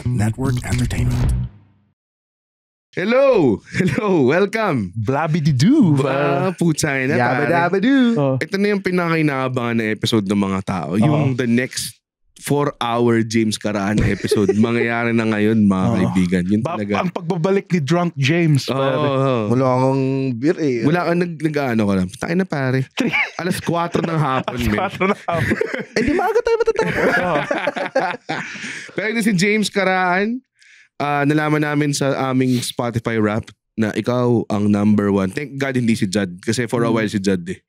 Network Entertainment. Hello! Welcome! Blabby-doo. Putsay na Yabba-dabba-doo. Ito na yung pinaka-inaabangan na episode ng mga tao. Yung the next 4-hour James Karaan episode. Mangyayari na ngayon, mga kaibigan. Yun talaga. Ang pagbabalik ni Drunk James. Wala akong beer eh. Wala kang nag-ano ka lang. Tayo na pare. 4:00 ng hapon, men. 4 na hapon. Eh di maaga tayo matatapos. Pero ito si James Karaan. Nalaman namin sa aming Spotify rap na ikaw ang number 1. Thank God hindi si Jad. Kasi for a while si Jad eh.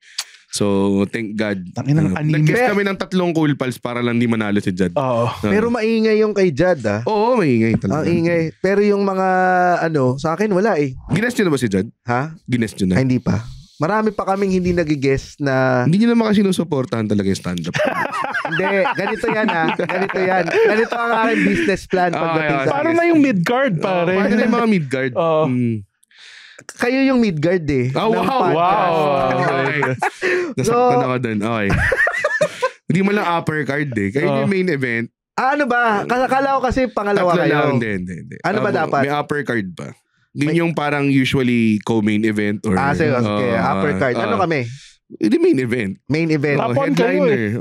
So, thank God. Nag-guess kami ng 3 cool pals para lang di manalo si Jad. Pero maingay yung kay Jad ah. Oo, maingay talaga. Ang ingay. Pero yung mga sa akin wala eh. Gines nyo na ba si Jad? Ha? Gines nyo na? Ay, hindi pa. Marami pa kaming hindi nag-guess na... Hindi nyo naman kasi sinusuportahan talaga yung stand-up. Hindi, ganito yan ha. Ganito yan. Ganito ang aking business plan pagdating sa... Parang na yung mid-card, pare. Paano na yung mga mid-guard? Kayo yung mid-guard eh. Oh, wow! Okay. Nasaktan ako dun. Okay. Hindi mo lang upper card eh. Kayo yung main event. Ano ba? Kala ko kasi pangalawa kayo. Hindi. Ano ba dapat? May upper card pa. Yun yung parang usually co-main event or... sige. Upper card. Ano kami? Hindi main event. Main event. Headliner.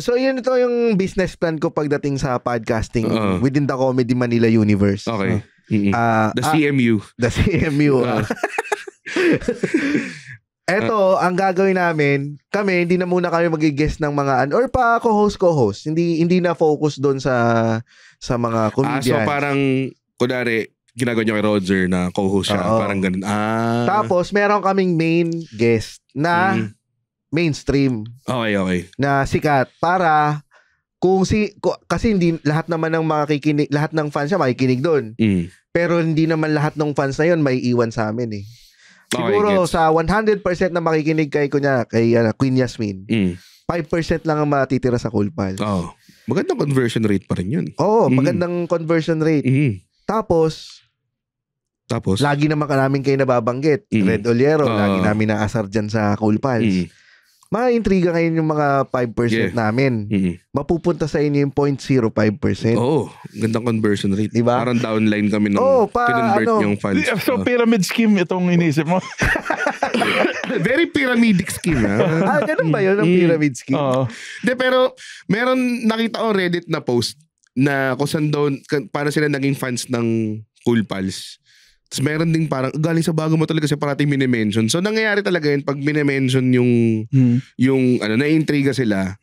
So yun ito yung business plan ko pagdating sa podcasting within the Comedy Manila universe. Okay. The CMU. The CMU. Eto, ang gagawin namin, hindi na muna kami mag-guest ng mga or pa co-host. Hindi na focus doon sa mga comedians. So parang, kunwari, ginagawa niyo kay Roger na co-host siya. Parang ganun. Tapos, meron kaming main guest na mainstream. Okay. Na sikat. Para, kasi hindi lahat naman ng makikinig, lahat ng fans siya makikinig doon. Pero hindi naman lahat ng fans na yun may iwan sa amin eh. Siguro sa 100% na makikinig kay Queen Yasmin, 5% lang ang matitira sa Cool Pals. Magandang conversion rate pa rin yun. Magandang conversion rate. Tapos, lagi naman namin kayo nababanggit. Red Oliero, lagi namin naasar dyan sa Cool Pals. Mga-intriga ngayon yung mga 5% namin. Mapupunta sa inyo yung 0.05%. Gandang conversion rate. Diba? Parang downline kami nung kinonvert yung fans. So, pyramid scheme itong inisip mo? Very pyramidic scheme. Ganun ba yun ang pyramid scheme? Pero meron nakita ko Reddit na post na kung saan daw, para sila naging fans ng Cool Pals. Tapos meron ding parang, galing sa bago mo talaga siya parating minimension. So nangyayari talaga yun pag minimension yung na-intriga sila.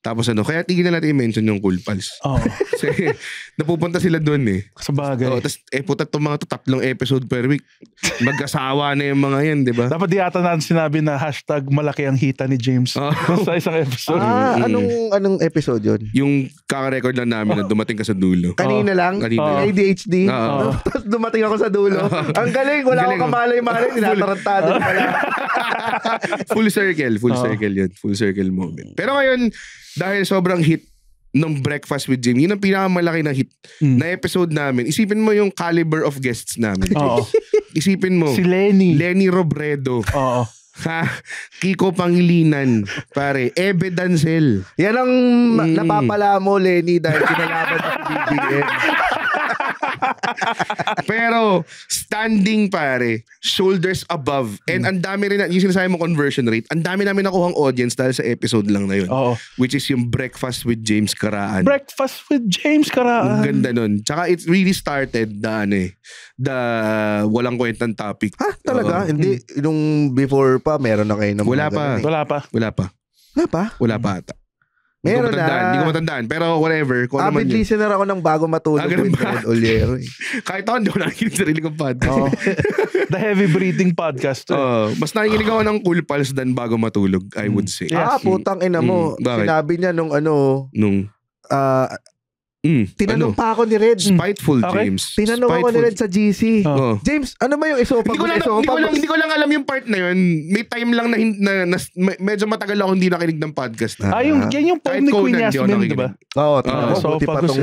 Tapos kaya tigil na natin i-mention yung Cool Pals. Kasi napupunta sila doon eh. Sa bagay. Tapos puta itong mga 3 episode per week. Mag-asawa na yung mga yan, di ba? Dapat di ata natin sinabi na #malaki ang hita ni James. Sa isang episode. Anong episode yun? Yung kaka-record lang namin na dumating ka sa dulo. Kanina lang? Kanina. ADHD? Tapos dumating ako sa dulo. Ang galing, wala akong kamalay-malay. Tinatarantado pala. Full circle yun. Full circle moment. Pero ngayon, dahil sobrang hit ng Breakfast with Jim, yun ang pinakamalaki na hit na episode namin. Isipin mo yung caliber of guests namin. Isipin mo. Si Lenny Robredo. Kiko Pangilinan. Pare, Ebe Dancel. Yan ang napapala mo, Lenny, dahil kinalaban sa BBM. Pero standing pare, shoulders above, and ang dami rin yung sinasabi mo conversion rate, ang dami namin nakuhang audience dahil sa episode lang na yun. Which is yung Breakfast with James Karaan. Breakfast with James Karaan. Ang ganda nun. Tsaka it really started the walang kwentang topic. Talaga? Hindi, nung before pa meron na kayo ng Wala pa. Ata. Meron na. Hindi ko matandaan. Pero whatever. Avid listener ako ng bago matulog with Red Oliero. Kahit ako, hindi ko nakikinig sa sarili kong podcast. The Heavy Breathing Podcast. Mas nakikinig ako ng Cool Pals than bago matulog, I would say. Putang ina mo. Sinabi niya nung tinanong pa ako ni Red. Spiteful, James. Tinanong ako ni Red sa GC. James, ano ba yung isopag? Hindi ko lang alam yung part na yun. May time lang na medyo matagal ako hindi nakinig ng podcast. Yan yung poem ni Queen Yasmin, di ba?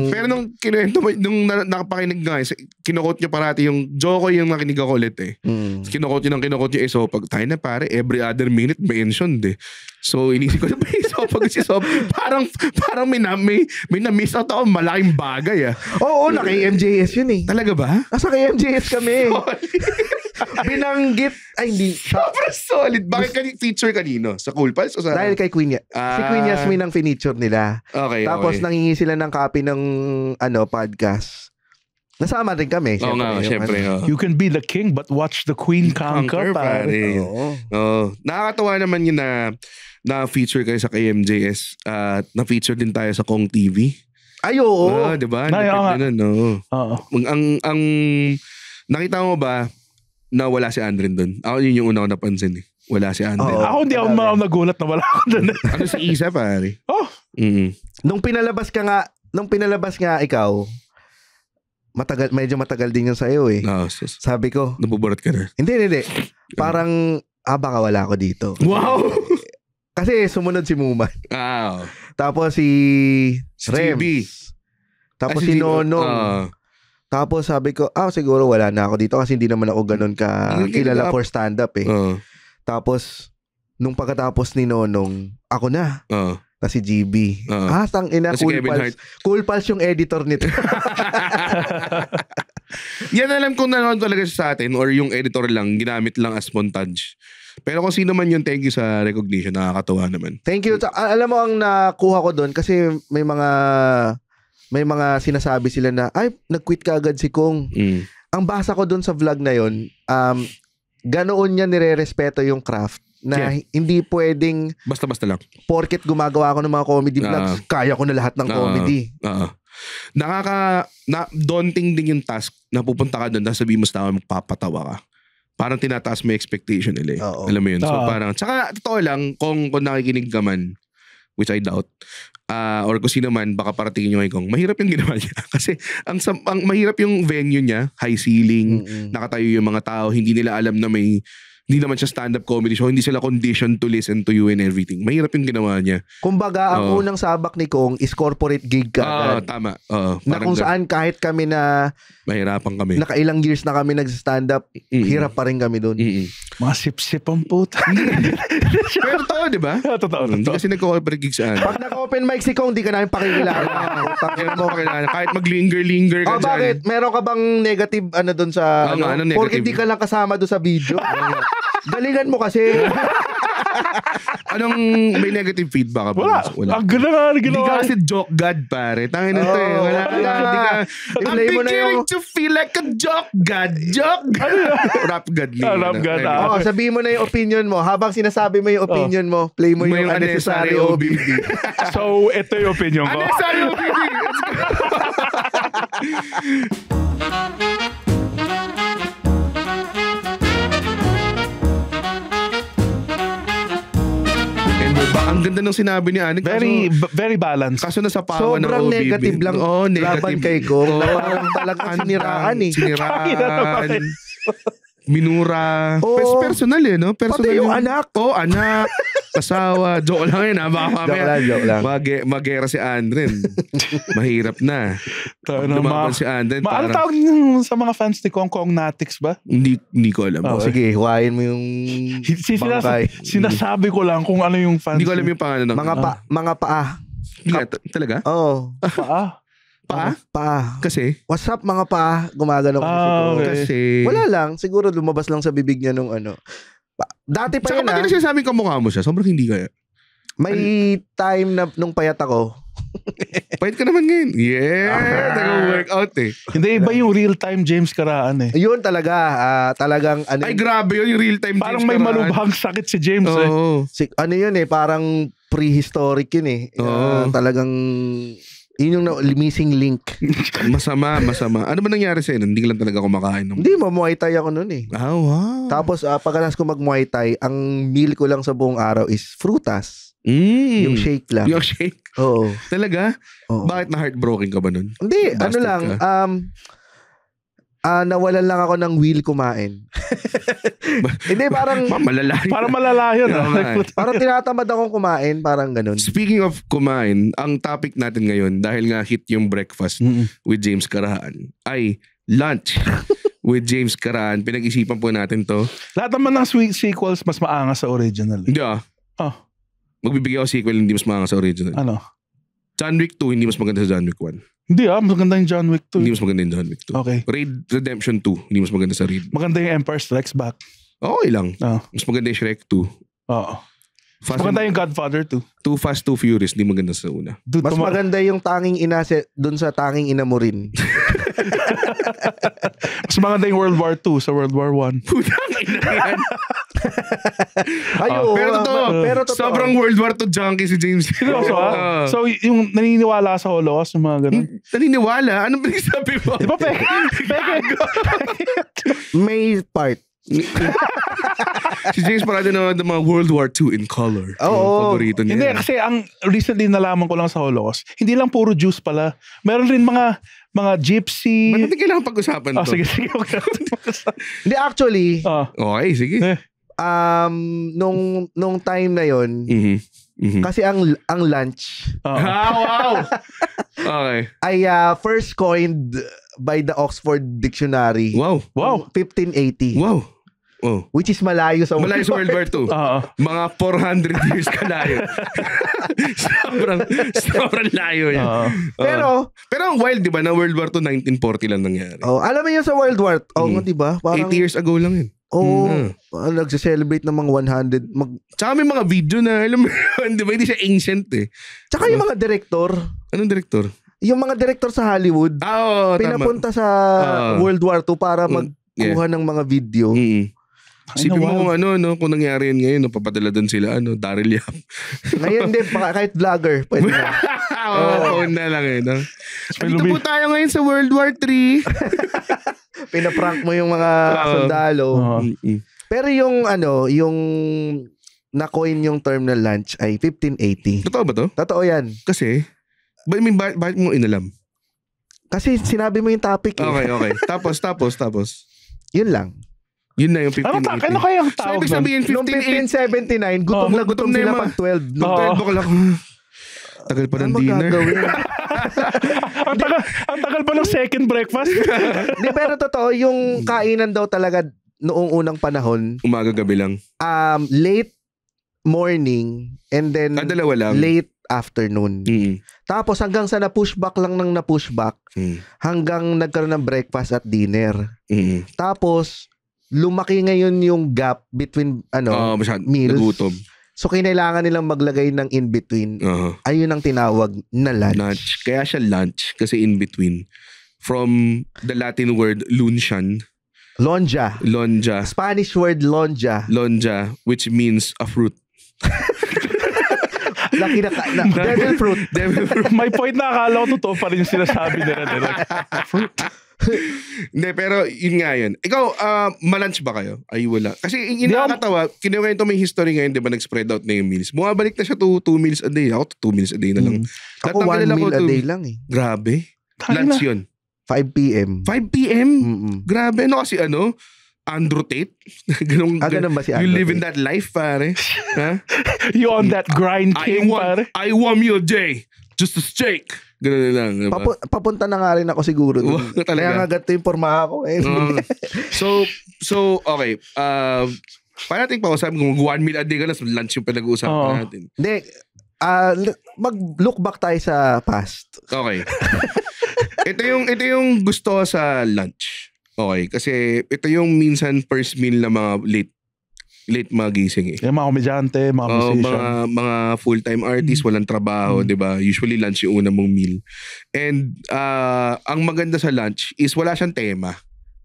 Pero nung kinuwento mo, nung nakapakinig nga, kinukot nyo parati yung Joko yung nakinig ako ulit eh. Kinukot nyo yung isopag. Tayo na pare, every other minute mentioned eh. So inisip ko na ba isopag? Parang may na-miss out ako. Laking bagay Oo, naka-MJS yun eh. Talaga ba? Nasa kay-MJS kami. Binanggit. Ay, hindi. Sobrang solid. Bakit feature kanino? Sa Cool Pals? O sa... Dahil kay Queen si Queen Yasmin ang feature nila. Okay, Tapos nangingi sila ng copy ng podcast. Nasama rin kami. Oo nga, syempre. You can be the king but watch the queen conquer, pare. Oo. Nakakatawa naman yun na feature kayo sa KMJS at na-feature din tayo sa Kong TV. Ay, oo. Diba? Oo. Ang nakita mo ba na wala si Andren doon? Ako yun yung una ko napansin eh. Wala si Andren. Ako hindi ako nagulat na wala ako doon. Ano si Isa, pare? Nung pinalabas nga ikaw, medyo matagal din yung sa'yo eh. Sabi ko, nabuburat ka na? Hindi. Parang, baka wala ako dito. Wow! Kasi sumunod si Muman. Tapos si Rems. Tapos si Nonong. Tapos sabi ko, siguro wala na ako dito kasi hindi naman ako ganun kilala for stand-up eh. Tapos, nung pagkatapos ni Nonong, ako na. Si GB. Tang ina, Cool Pals yung editor nito. Yan alam kung nanonood talaga siya sa atin or yung editor lang, ginamit lang as montage. Pero kung sino man yun, thank you sa recognition. Nakakatawa naman. Thank you. Alam mo ang nakuha ko doon kasi may mga sinasabi sila na, nag-quit ka agad si Kong. Ang basa ko doon sa vlog na yun, ganoon niya nire-respeto yung craft na hindi pwedeng basta-basta lang. Porket gumagawa ako ng mga comedy vlogs, kaya ko na lahat ng comedy. Daunting din yung task na pupunta ka doon, sabihin mo sa tao, magpapatawa ka. Parang tinataas mo yung expectation nila. Alam mo yun? So parang, tsaka totoo lang, kung nakikinig ka man, which I doubt, or kung sino man, baka paratingin nyo kay Kong, mahirap yung ginawa niya. Kasi ang mahirap yung venue niya, high ceiling, nakatayo yung mga tao, hindi nila alam na hindi naman siya stand-up comedy show, hindi sila conditioned to listen to you and everything. Mahirap yung ginawa niya. Kumbaga, ang unang sabak ni Kong is corporate gig ka. Tama. Na kung saan kahit kami na mahirapan kami. Nakailang years na kami nag-stand-up, hirap pa rin kami doon. Mga sip-sip ang puta. Pero totoo, di ba? Totoo. Hindi kasi nag-corporate gigs saan. Pag nag-open mic si Kong, di ka namin pakikilala. Kahit mag-linger-linger ka dyan. Bakit? Meron ka bang negative doon sa... Porque di ka lang kasama doon sa video. Galingan mo kasi. Anong may negative feedback ka ba? Wala. Ang ganda nga. Hindi ka kasi joke god, pare. Tangin na ito eh. Wala ka. I'm beginning to feel like a joke god. Rap god niya. Rap god. Sabihin mo na yung opinion mo. Habang sinasabi mo yung opinion mo, play mo yung unnecessary OBB. So, ito yung opinion ko. Unnecessary OBB. Let's go. Ang ganda ng sinabi ni Anik. Very balanced. Kaso nasa pawa ng OBB. Sobrang negative lang. Laban kay Kong. Talagang siniraan eh. Siniraan. Minura. Personal eh, no? Personal pati yung anak. Anak. Kasawa. Joke lang yun, Baka mamaya. Joke lang. Magera si Andren. Mahirap na. Lumaban si Andren. Ano tawag sa mga fans ni Kong Natics ba? Hindi ko alam. Sige, huwain mo yung sinasabi ko lang kung ano yung fans. Hindi ko alam yung pangalan. Mga paa. Talaga? Oo. Paa. Kasi? What's up mga paa? Gumagano ko okay. Kasi wala lang. Siguro lumabas lang sa bibig niya nung Dati pa yun. Saka pati na sinasabing kamukha mo siya. Sobrang hindi kaya. May time na nung payat ako. Payat ka naman ngayon. Yeah. Nag-workout eh. Hindi, iba yung real-time James Karaan eh. Yun talaga. Talagang ay grabe yun yung real-time James Karaan. Parang may malubhang sakit si James eh. Yun eh. Parang prehistoric yun eh. Talagang yun yung missing link. Masama. Ano ba nangyari sa'yo? Hindi lang talaga kumakain. Hindi, Muay Thai ako nun eh. Wow. Tapos pagkatapos ko mag-Muay Thai, ang meal ko lang sa buong araw is frutas. Yung shake lang. Yung shake? Oo. Talaga? Oo. Bakit na-heartbroken ka ba nun? Hindi, ano lang. Nawalan lang ako ng will kumain. Hindi, parang malalayo. Parang malalayo na. Parang tinatamad akong kumain, parang ganun. Speaking of kumain, ang topic natin ngayon, dahil nga hit yung breakfast with James Karaan, ay lunch with James Karaan. Pinag-isipan po natin to. Lahat naman ng sequels mas maangas sa original. Hindi Magbibigay ako sequel hindi mas maangas sa original. Ano? John Wick 2 hindi mas maganda sa John Wick 1. Hindi mas maganda yung John Wick 2. Hindi mas maganda yung John Wick 2. Okay. Raid Redemption 2, hindi mas maganda sa Raid. Maganda yung Empire Strikes Back. Okay lang. Mas maganda yung Shrek 2. Oo. Mas maganda yung Godfather 2. Too Fast, Too Furious, hindi maganda sa una. Dude, mas maganda yung tanging ina dun sa tanging ina mo rin. Mas maganda yung World War 2 sa World War 1. Putang ina yan. Pero totoo, sobrang World War 2 junkie si James. Seryoso So yung naniniwala sa Holocaust, yung mga ganun. Naniniwala? Ano ba yung sabi mo? Di ba peke? May part. Si James parang ng mga World War II in color. Oo. Paborito niya. Hindi, kasi ang recently nalaman ko lang sa Holocaust, hindi lang puro Jews pala. Meron rin mga gypsy. Ba't natin kailangan pag-usapan to? Sige. Hindi, actually. Okay, sige. Nung time na yon, kasi ang lunch. Wow! Okay. Ay first coined by the Oxford Dictionary. Wow. 1580. Wow. Oh. Which is malayo sa World War II. Mga 400 years kalayo. sobrang layo yan. Pero ang wild, di ba, na World War II 1940 lang nangyari. Alam mo yun sa World War, di ba? 8 years ago lang yun. Nagse-celebrate ng mga 100. Tsaka may mga video na, alam mo yun, di ba, hindi siya ancient eh. Tsaka yung mga director. Anong director? Yung mga director sa Hollywood. Pinapunta sa World War II para magkuha ng mga video. Sipin mo kung nangyari yun ngayon, papadala doon sila, Daryl Yap. Ngayon din, kahit vlogger, pwede na. Phone na lang eh. Dito po tayo ngayon sa World War III. Pinaprank mo yung mga sundalo. Pero yung na-coin yung term na lunch ay 1580. Totoo ba to? Totoo yan. Kasi, bakit mo inalam? Kasi sinabi mo yung topic eh. Okay. Tapos. Yun lang. Yun na yung 1580. Ano kaya ang tawag so, sabihin, noong 1579, gutom sila pag 12. Noong 12 ko lang, tagal pa ng dinner. ang tagal pa ng second breakfast. Di, pero totoo, yung kainan daw talaga noong unang panahon. Umaga-gabi lang. Late morning and then late afternoon. Tapos hanggang sa na-pushback lang ng na-pushback, hanggang nagkaroon ng breakfast at dinner. Tapos, lumaki ngayon yung gap between meals. Nagutom. So kailangan nilang maglagay ng in between. Ayun ang tinawag na lunch. Kaya siya lunch kasi in between. From the Latin word luncian. Lonja. Spanish word lonja. Lonja, which means a fruit. Devil fruit. May point na akala ko totoo pa rin yung sinasabi nila. Fruit. Hindi, pero yun nga yun. Ikaw, malunch ba kayo? Ay, wala. Kasi yung nakakatawa, kinuwento may history ngayon, di ba, nag-spread out na yung meals. Bumabalik na siya to 2 meals a day. Ako to 2 meals a day na lang. Ako 1 meal a day lang eh. Grabe. Lunch yun. 5 p.m. 5 p.m? Grabe. Kasi Andrew Tate? ganun ba si Andrew You live Tate? in that life, pare. Ha? You on that grind king, pare. I want meal a day. Just a steak. Ganun lang. Diba? Papunta na nga rin ako siguro dun. Kaya nga ganito yung forma ako. So, okay. Paano natin pag-usapan kung 1 meal a day ka lang, lunch yung pinag-uusapan natin. Hindi. Mag-look back tayo sa past. Okay. ito yung gusto sa lunch. Okay. Kasi ito yung minsan first meal na mga late magising eh. Yung mga komedyante, mga musician. Mga full-time artists, walang trabaho, di ba? Usually lunch yung una mong meal. And ang maganda sa lunch is wala siyang tema.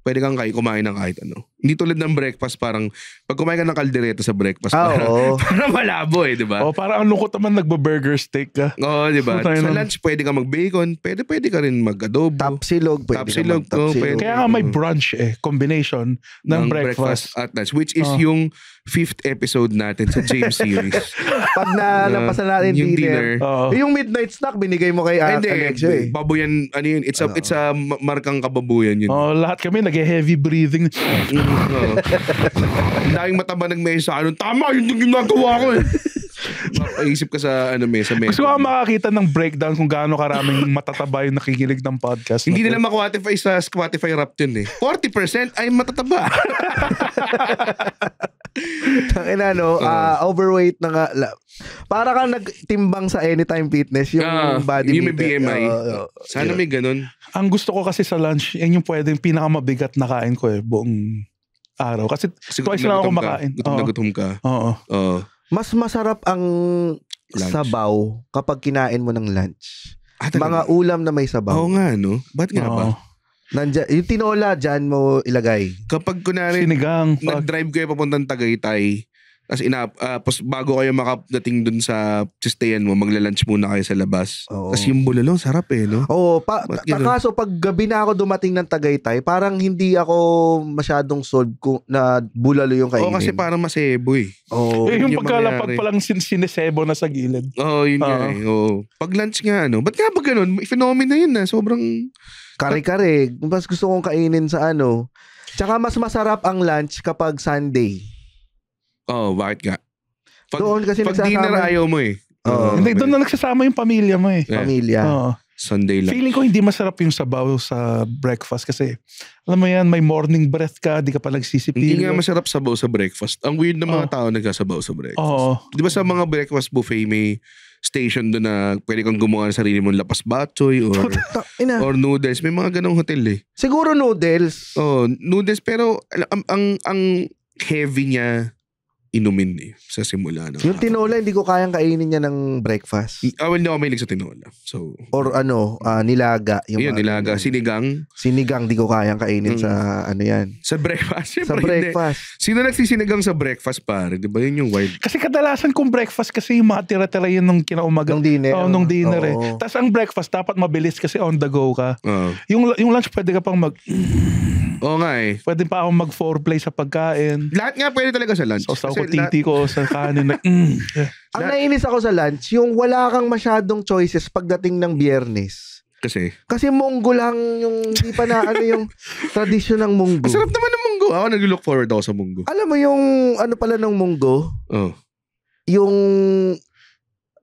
Pwede kang kumain ng kahit ano. Hindi tulad ng breakfast, parang pag kumain ka ng kaldereta sa breakfast, parang malabo eh, di ba? Parang ang lungkot naman nagba-burger steak ka. Oo, di ba? Sa lunch, pwede ka mag-bacon, pwede ka rin mag-adobo. Tapsilog, pwede Kaya nga may brunch combination ng breakfast at lunch, which is yung 5th episode natin sa James series. Pag nalampasan natin yung dinner. Yung midnight snack, binigay mo kay Alexio eh. Babuyan, it's a markang kababuyan yun. Lahat kami nag-heavy breathing. Daming mataba nagmesa sa akin. Tama, yun yung ginagawa ko eh. Napaisip ka sa sa method. Gusto ko makakita ng breakdown kung gaano karaming matataba yung nakikinig ng podcast. Hindi nila ma-quantify sa Spotify Wrapped yun 40% ay matataba. Tangina, no? Overweight na nga. Para kang nagtimbang sa Anytime Fitness, yung body yung meter. BMI. Sana may ganun. Ang gusto ko kasi sa lunch, yan yung pwedeng pinakamabigat na kain ko buong araw. Kasi twice lang ako kumakain. Gutom na gutom ka. Oo. Mas masarap ang sabaw kapag kinain mo ng lunch. Mga ulam na may sabaw. Oo nga, no? Ba't nga ba? Yung tinola, dyan mo ilagay. Kapag kunwari, sinigang. Nag-drive kayo papuntang Tagaytay, tapos bago kayo makadating dun sa stayan mo, magla-lunch muna kayo sa labas. Tapos yung bulalo, sarap no? Oo. Kaso pag gabi na ako dumating ng Tagaytay, parang hindi ako masyadong sold na bulalo yung kainin. Kasi parang masebo yung pagkalapag palang sinesebo na sa gilid. Yun nga Pag lunch nga, ba't nga ba ganun? Phenomena yun sobrang... Kare-kare. Mas gusto kong kainin sa Tsaka mas masarap ang lunch kapag Sunday. Bakit nga? Doon kasi pag dinner ayaw mo Hindi, doon na nagsasama yung pamilya mo Pamilya. Sunday lang. Feeling ko hindi masarap yung sabaw sa breakfast kasi alam mo yan, may morning breath ka, di ka pa nagsisipil. Hindi nga masarap sabaw sa breakfast. Ang weird na mga tao nagsasabaw sa breakfast. Di ba sa mga breakfast buffet may station doon na pwede kang gumawa ng sarili mong lapas batchoy or noodles. May mga ganong hotel Siguro noodles. Noodles pero ang heavy niya inumin sa simula. Yung tinola, hindi ko kayang kainin niya ng breakfast. Hindi ako mahilig sa tinola. Or nilaga. Nilaga. Sinigang, di ko kayang kainin sa yan. Sa breakfast? Sa breakfast. Sino nagsisinigang sa breakfast, pare? Di ba yun yung wild? Kasi kadalasan kung breakfast kasi yung mga tira-tira yun nung kinaumaga. Nung dinner. Nung dinner Tapos ang breakfast dapat mabilis kasi on the go ka. Yung lunch pwede ka pang Oo nga Pwede pa akong mag-foreplay sa pagkain. Lahat nga pwede talaga sa lunch. Sausaw ko titi ko sa kanin. Ang nainis ako sa lunch, yung wala kang masyadong choices pagdating ng Biyernes. Kasi munggo lang yung hindi pa na yung tradisyon ng munggo. Masarap naman ng munggo. Ako nag-look forward ako sa munggo. Alam mo yung pala ng munggo? Yung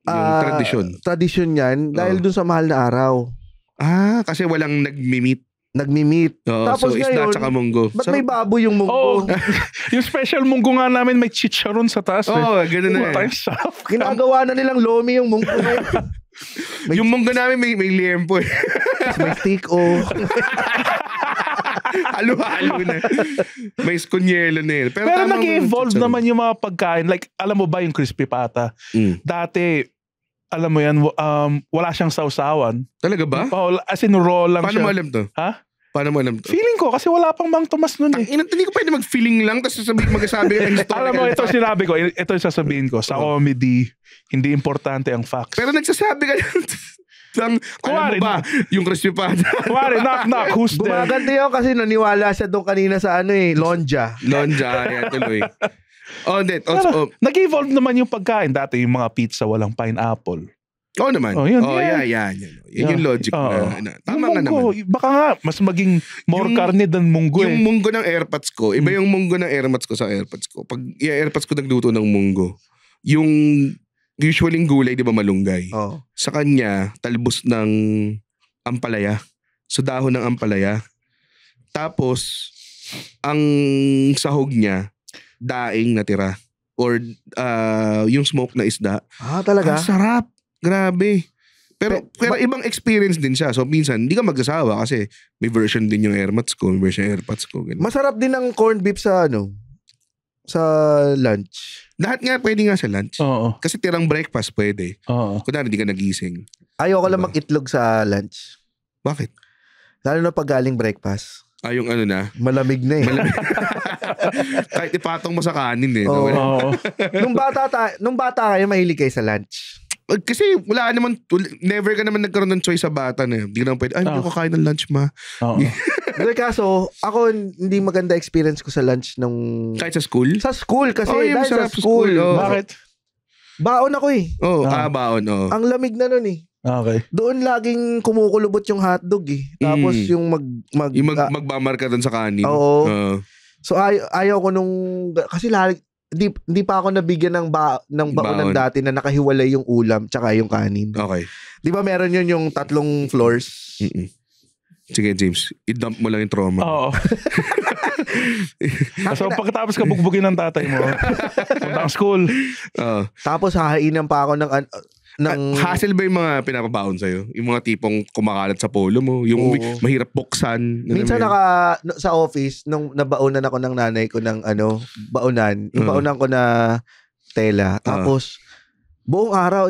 tradisyon. Tradisyon yan dahil dun sa mahal na araw. Kasi walang nagmi-meet. Tapos so isda tsaka munggo. Ba't may baboy yung munggo? Yung special munggo nga namin may chicharon sa taas. Ganun na Ginagawa na nilang lomi yung munggo na yun. Yung munggo namin may liempo May stick halo-halo na. May skunyelo na Pero nag-evolve naman yung mga pagkain. Like, alam mo ba yung crispy pata? Dati, alam mo yan, wala siyang sausawan. Talaga ba? As in raw lang Paano siya. mo alam to? Paano mo alam to? Feeling ko, kasi wala pang Mang Tomas nun Hindi ko pwede mag-feeling lang tapos magsasabi ng historical. Alam mo, ito sinabi ko, ito yung sasabihin ko. Sa comedy, hindi importante ang facts. Pero nagsasabi ka lang, alam mo ba, yung crispy pata. Kuwari, knock, who's there? Gumaganti ako kasi naniwala siya doon kanina sa Lonja. Yan tuloy. Nag-evolve naman yung pagkain. Dati yung mga pizza walang pineapple. Oo naman. Yan. Yan yung logic na. Tama nga naman. Baka nga, mas maging more karne than munggo Yung munggo ng airpods ko, iba yung munggo ng airpods ko sa airpods ko. Pag airpods ko nagluto ng munggo, yung usually gulay, di ba malunggay? Sa kanya, talbos ng ampalaya. So dahon ng ampalaya. Tapos, ang sahog niya, daing natira. Or yung smoke na isda. Talaga? Ang sarap. Grabe. Pero ibang experience din siya. So minsan, hindi ka magsasawa kasi may version din yung airpods ko, may version yung airpods ko. Ganun. Masarap din ang corned beef sa sa lunch. Lahat nga pwede nga sa lunch. Kasi tirang breakfast pwede. Kunwari hindi ka nagising. Ayoko lang mag-itlog sa lunch. Bakit? Lalo na pag galing breakfast. Yung na? Malamig na Kahit ipatong mo sa kanin Nung bata kayo, mahilig kayo sa lunch. Kasi never ka naman nagkaroon ng choice sa bata na. Hindi ka naman pwede, hindi ko kakain ng lunch Kaso, ako hindi maganda experience ko sa lunch kahit sa school? Sa school kasi dahil sa school. Bakit? Baon ako baon. Ang lamig na nun Okay. Doon laging kumukulubot yung hotdog Tapos yung magmamar ka dun sa kanin. So ayaw ko kasi hindi pa ako nabigyan ng baonan dati na nakahiwalay yung ulam tsaka yung kanin. Okay. Di ba meron yun yung 3 floors? Sige, James. I-dump mo lang yung trauma. Oo. So, pagkatapos ka bugbugin ng tatay mo, puntang school. Tapos hahainan pa ako ng hassle ba yung mga pinapabaon sa'yo? Yung mga tipong kumakalat sa polo mo? Yung mahirap buksan? Minsan sa office, nung nabaonan ako ng nanay ko ng baonan. Yung baonan ko na tela. Tapos, buong araw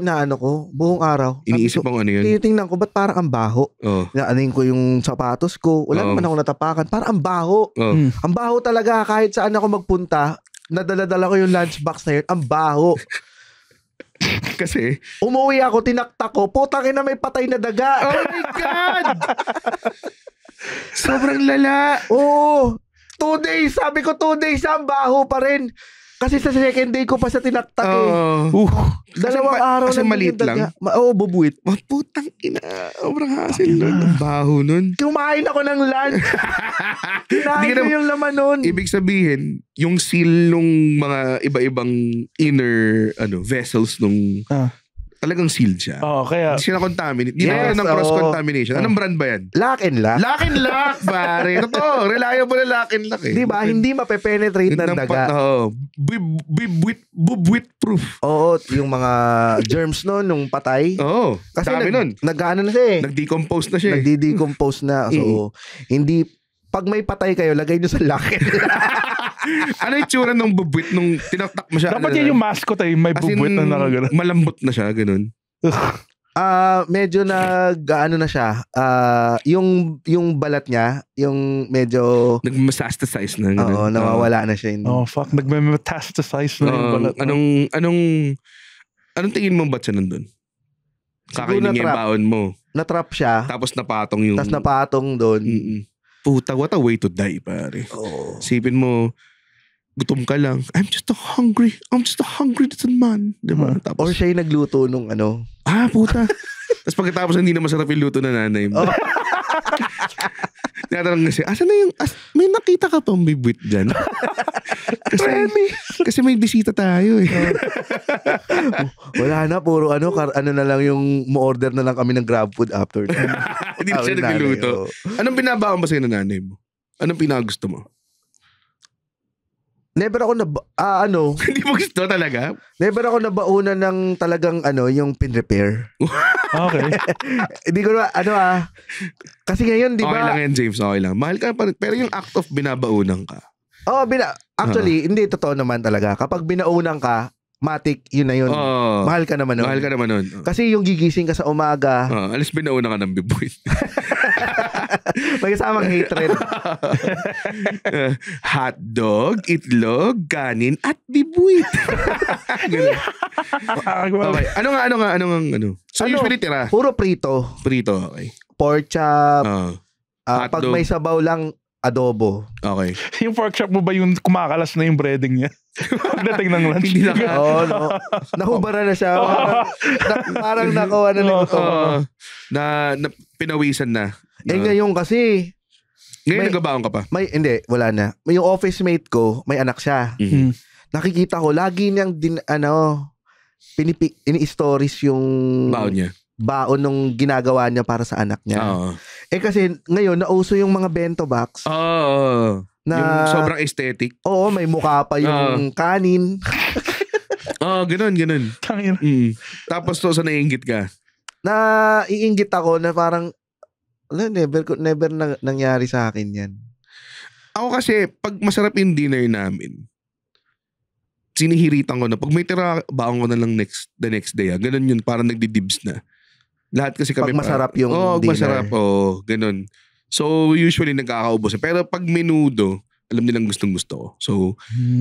iniisip mo ano yun? Tinitingnan ko, ba't parang ang baho? Naanin ko yung sapatos ko. Wala naman ako natapakan. Parang ang baho. Ang baho talaga. Kahit saan ako magpunta, nadala-dala ko yung lunchbox na yun. Ang baho. Kasi umuwi ako, tinaktak ko, putang ina, may patay na daga. Oh my God! Sobrang lala. Oo. 2 days. Sabi ko 2 days, ang baho pa rin. Kasi sa second day ko pa sa tinaktak dalawang araw kasi maliit lang. Bubuit. Putang ina. Sobrang hassle nun. Ang baho nun. Kumain ako ng lunch. Kinain ko yung laman nun. Ibig sabihin, yung seal nung mga iba-ibang inner vessels nung talagang sealed siya. Kaya hindi siya na-contaminate. Hindi na ng cross-contamination. Anong brand ba yan? Lock and Lock. Lock and Lock, pare. Totoo. Reliable na Lock and Lock eh. Diba? Hindi mape-penetrate ng daga. Bubwit proof. Oo. Yung mga germs nun, nung patay. Oo. Kasi dami nun. Nag-ano na siya eh. Nag-decompose na siya eh. Nagdi-decompose na. So, hindi, pag may patay kayo, lagay nyo sa Lock and Lock. Ano yung tsura ng bubwit nung tinaktak mo siya? Dapat yan yung mascot may bubwit na nakagano. Malambot na siya, ganun. Medyo nag-ano na siya. Yung balat niya, yung medyo nag-metastasize na. Ganun. Oo, nawawala na siya. Fuck. Nag-metastasize na yung balat. Anong tingin mo ba't siya nandun? Kakainin niya yung baon mo. Natrap siya. Tapos napatong yung... Tapos napatong doon. Puta, what a way to die, pare. Sipin mo, gutom ka lang. I'm just a hungry little man. Diba? Or siya yung nagluto nung puta. Tapos pagkatapos hindi na masarap yung luto na nanay mo. Tinatanong kasi, asan na yung, may nakita ka pang bibwit dyan? kasi may bisita tayo eh. Wala na, puro na lang yung mo-order na lang kami ng grab food after. Hindi na siya nagluto. Anong binabaon ba sa'yo ng nanay mo? Anong pinakagusto mo? Never ako Hindi mo gusto talaga? Never ako nabaunan ng talagang yung pin-repair. Okay. Hindi ko kasi ngayon, di ba? Okay lang yan, James. Okay lang. Mahal ka pa. Pero yung act of binabaunan ka. Actually, hindi totoo naman talaga. Kapag binaunan ka, matik, yun na yun. Mahal ka naman nun. Mahal ka naman nun. Kasi yung gigising ka sa umaga. Alis binauna ka ng bibuit. May kasamang hatred. Hotdog, itlog, kanin, at bibuit. Okay. Ano nga? So usually tira? Puro prito. Prito, okay. Pork chop. Pag may sabaw lang, adobo. Okay. Yung pork chop mo ba yung kumakalas na yung breading niya? Pagdating ng lunch. Hindi na no. Nahubara na siya. Parang nakuha na lang ito. Na pinawisan na. Ngayon kasi. Ngayon nagbabaon ka pa? Hindi, wala na. Yung office mate ko, may anak siya. Mm-hmm. Nakikita ko, lagi niyang ini-stories yung baon nung ginagawa niya para sa anak niya. Kasi ngayon, nauso yung mga bento box. Na, yung sobrang aesthetic. Oo, may mukha pa yung kanin. Ganun. Tapos sa naiinggit ka? Iinggit ako na parang, never nangyari sa akin yan. Ako kasi, pag masarap yung dinner namin, sinihiritan ko na. Pag may tira, baon ko na lang the next day. Ganun yun, parang nagdidibs na. Lahat kasi kami. Pag masarap yung dinner. Masarap. Ganun. So, usually nagkakaubos. Pero pag menudo, alam nilang gustong-gusto ko. So,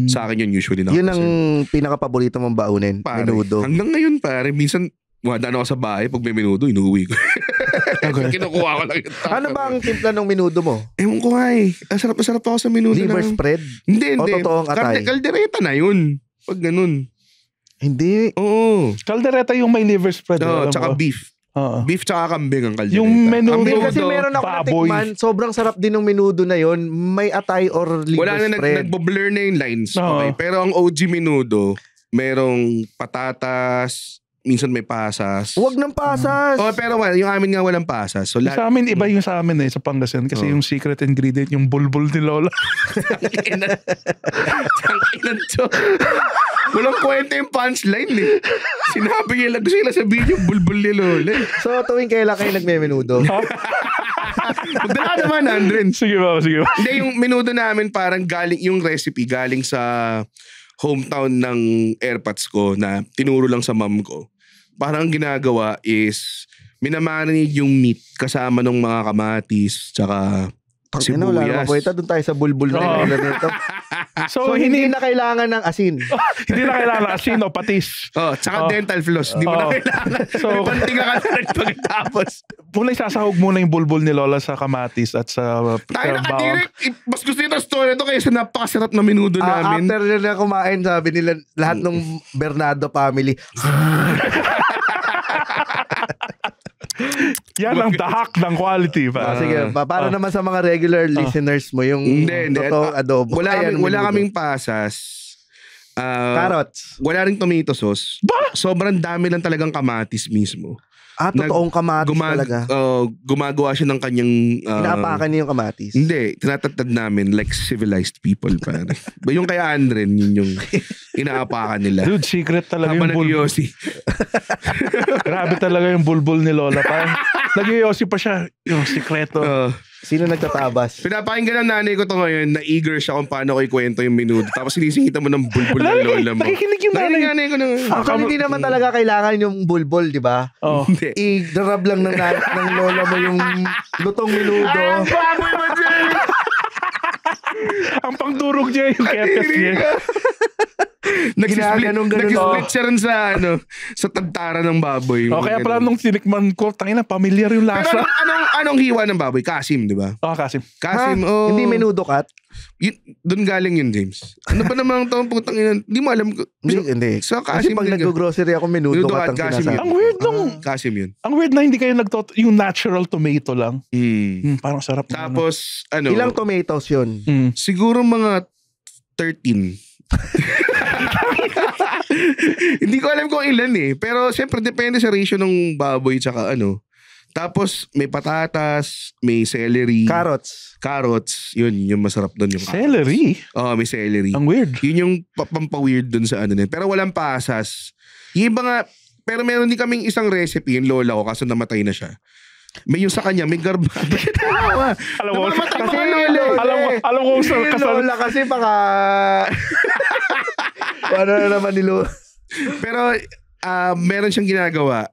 sa akin yun usually na. Yun ang pinaka-paborito mong baunin, menudo. Hanggang ngayon, pare, minsan, daan ako sa bahay, pag may menudo, inuwi ko. Kinukuha ko lang yung Ano ba ang timpla ng menudo mo? Ewan ko Sarap ako sa menudo. Liver spread? Hindi. O totoong atay? Kaldereta na yun. Pag ganun. Hindi. Oo. Kaldereta yung may liver spread. Tsaka beef. Beef tsaka kambing ang kaldereta. Yung menudo, kasi meron ako natikman, sobrang sarap din ng menudo na yon. May atay or liver wala na spread. nagbo-blur na yung lines. Okay. Pero ang OG menudo, merong patatas, minsan may pasas. Huwag ng pasas. Pero yung amin nga walang pasas. So, sa amin, iba yung sa amin sa Pangasinan. Kasi yung secret ingredient, yung bulbul ni Lola. Walang kwenta yung punchline eh. Sinabi niya lang, gusto nila sabihin yung bulbul ni Lola. So tuwing kailan kayo nagme-menudo? Magdala naman, Andren. Sige ba. Hindi, yung menudo namin parang galing, yung recipe galing sa hometown ng airpods ko na tinuro lang sa mom ko. Parang ginagawa is minamarinate yung meat kasama ng mga kamatis tsaka sibuyas. Doon tayo sa bulbul na nito. So hindi na kailangan ng asin. Hindi na kailangan ng asin o patis. Tsaka dental floss. Hindi mo na kailangan. So, pantinga ka na rin pagkatapos. Muna isasahog muna yung bulbul ni Lola sa kamatis at sa tayo nakatirik. Mas gusto nito story ito kaysa napakasarap na menudo namin. After nila kumain, sabi nila lahat ng Bernardo family. Yan ang dahak ng quality pa. Sige, para naman sa mga regular listeners mo yung totoong adobo. Wala kaming pasas. Carrots. Wala ring tomato sauce. Sobrang dami lang talagang kamatis mismo. Totoong kamatis talaga. Gumagawa siya ng kanyang... Inaapakan niya yung kamatis. Hindi, tinatatad namin like civilized people. Yung kay Andren, yun yung inaapakan nila. Dude, secret talaga yung bulbul. Grabe talaga yung bulbul ni Lola. Parang nag-yosi pa siya. Yung sikreto. Sino nagtatabas? Pinapakinggan ng nanay ko to ngayon na eager siya kung paano ko ikwento yung menudo. Tapos sinisingita mo ng bulbul ng lola mo. Nakikinig yung nanay ko na. Hindi naman talaga kailangan yung bulbul, di ba? I-drab lang ng lola mo yung lutong menudo. Ang pangdurog niya yung kepes niya. Nag-split siya rin sa tagtara ng baboy. Kaya pala nung sinikman ko, tangina, familiar yung lasa. Pero anong hiwa ng baboy? Kasim, di ba? Kasim. Hindi menudo cut? Doon galing yun, James. Ano ba naman itong putang ina? Hindi mo alam. Hindi. Sa Kasi Kasim. pag nag-grocery ako, menudo cut ang sinasabi. Ang weird nung... Kasim yun. Ang weird na hindi kayo yung natural tomato lang. Parang sarap. Tapos, ilang tomatoes yun? Siguro mga 13. Hindi ko alam kung ilan eh. Pero siyempre depende sa ratio ng baboy tsaka Tapos may patatas, may celery. Carrots. Yun, yung masarap doon yung celery? May celery. Ang weird. Yun yung pampaweird doon sa Pero walang pasas. Yung iba nga, pero meron din kaming isang recipe, yung lola ko, kaso namatay na siya. May yung sa kanya, may garba. Alam ko sa lola kasi baka ano na naman nilo. Pero meron siyang ginagawa.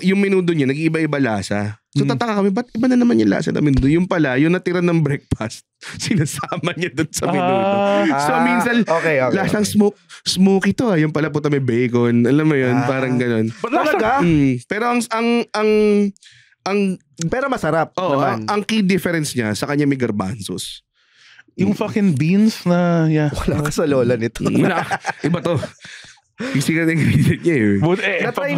Yung menudo niya, nag-iiba-iba lasa. So tataka kami, ba't iba na naman yung lasa ng menudo? Yung pala, yung natira ng breakfast, sinasama niya doon sa menudo. So minsan, lasang smoky to. Yung pala puta may bacon. Alam mo yun, parang ganun. Talaga? Pero pero masarap. Ang key difference niya, sa kanya may garbanzos. Yung fucking beans na, wala ka sa lola nito. Iba to. Physical ingredient niya eh. Na-try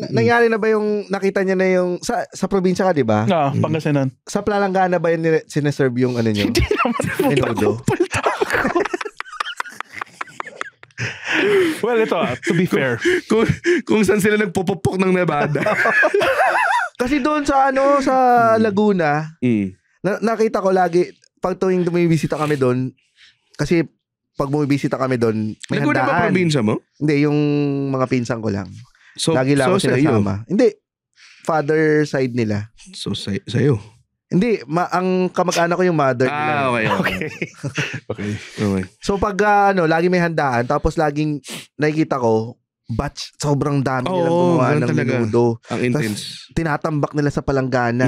nangyari na ba yung nakita niya na yung sa probinsya ka, di ba? Pangasinan. Sa Palanggana ba yun sineserve yung niyo? Hindi naman. Menudo. Well, ito, to be fair. Kung saan sila nagpupupok ng Nevada. Kasi doon sa Laguna, nakita ko lagi, pag tuwing bumibisita kami doon, kasi pag bumibisita kami doon, may Laguna handaan. ba probinsya mo? Hindi, yung mga pinsan ko lang. So, lagi lang ako sinasama. Hindi, father side nila. So, sa'yo? Hindi, ang kamag-anak ko yung mother nila. Okay. So pag lagi may handaan, tapos laging nakikita ko, batch, sobrang dami nilang gumawa ng menudo. Ang intense. Tinatambak nila sa Palanggana.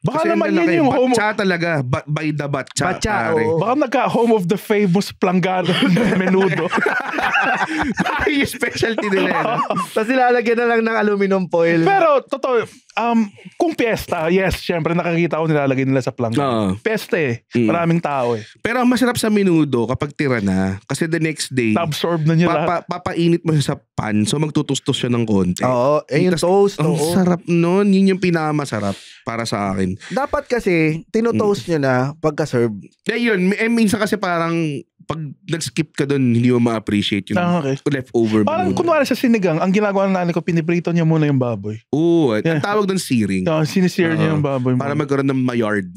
Baka naman yun yung home batcha talaga. By the batcha. Baka nagka-home of the famous Palanggana menudo. Baka yung specialty nila. Tapos ilalagyan na lang ng aluminum foil. Pero, totoo, Kung piyesta, yes, syempre nakakita ko nilalagay nila sa plank. Piyesta maraming tao Pero ang masarap sa menudo kapag tira na, kasi the next day, na-absorb na niya lahat. Papainit mo siya sa pan, so magtutustos siya ng konti. Oo, yung toast. Ang sarap nun, yun yung pinakamasarap para sa akin. Dapat kasi, tinotoast nyo na pagka-serve. Yun, minsan kasi parang, pag nag-skip ka doon, hindi mo ma-appreciate yung leftover mo. Parang kunwari sa sinigang, ang ginagawa ng nanay ko, piniprito niya muna yung baboy. Oo, ang tawag doon searing. Sinisir niya yung baboy. Para magkaroon ng Maillard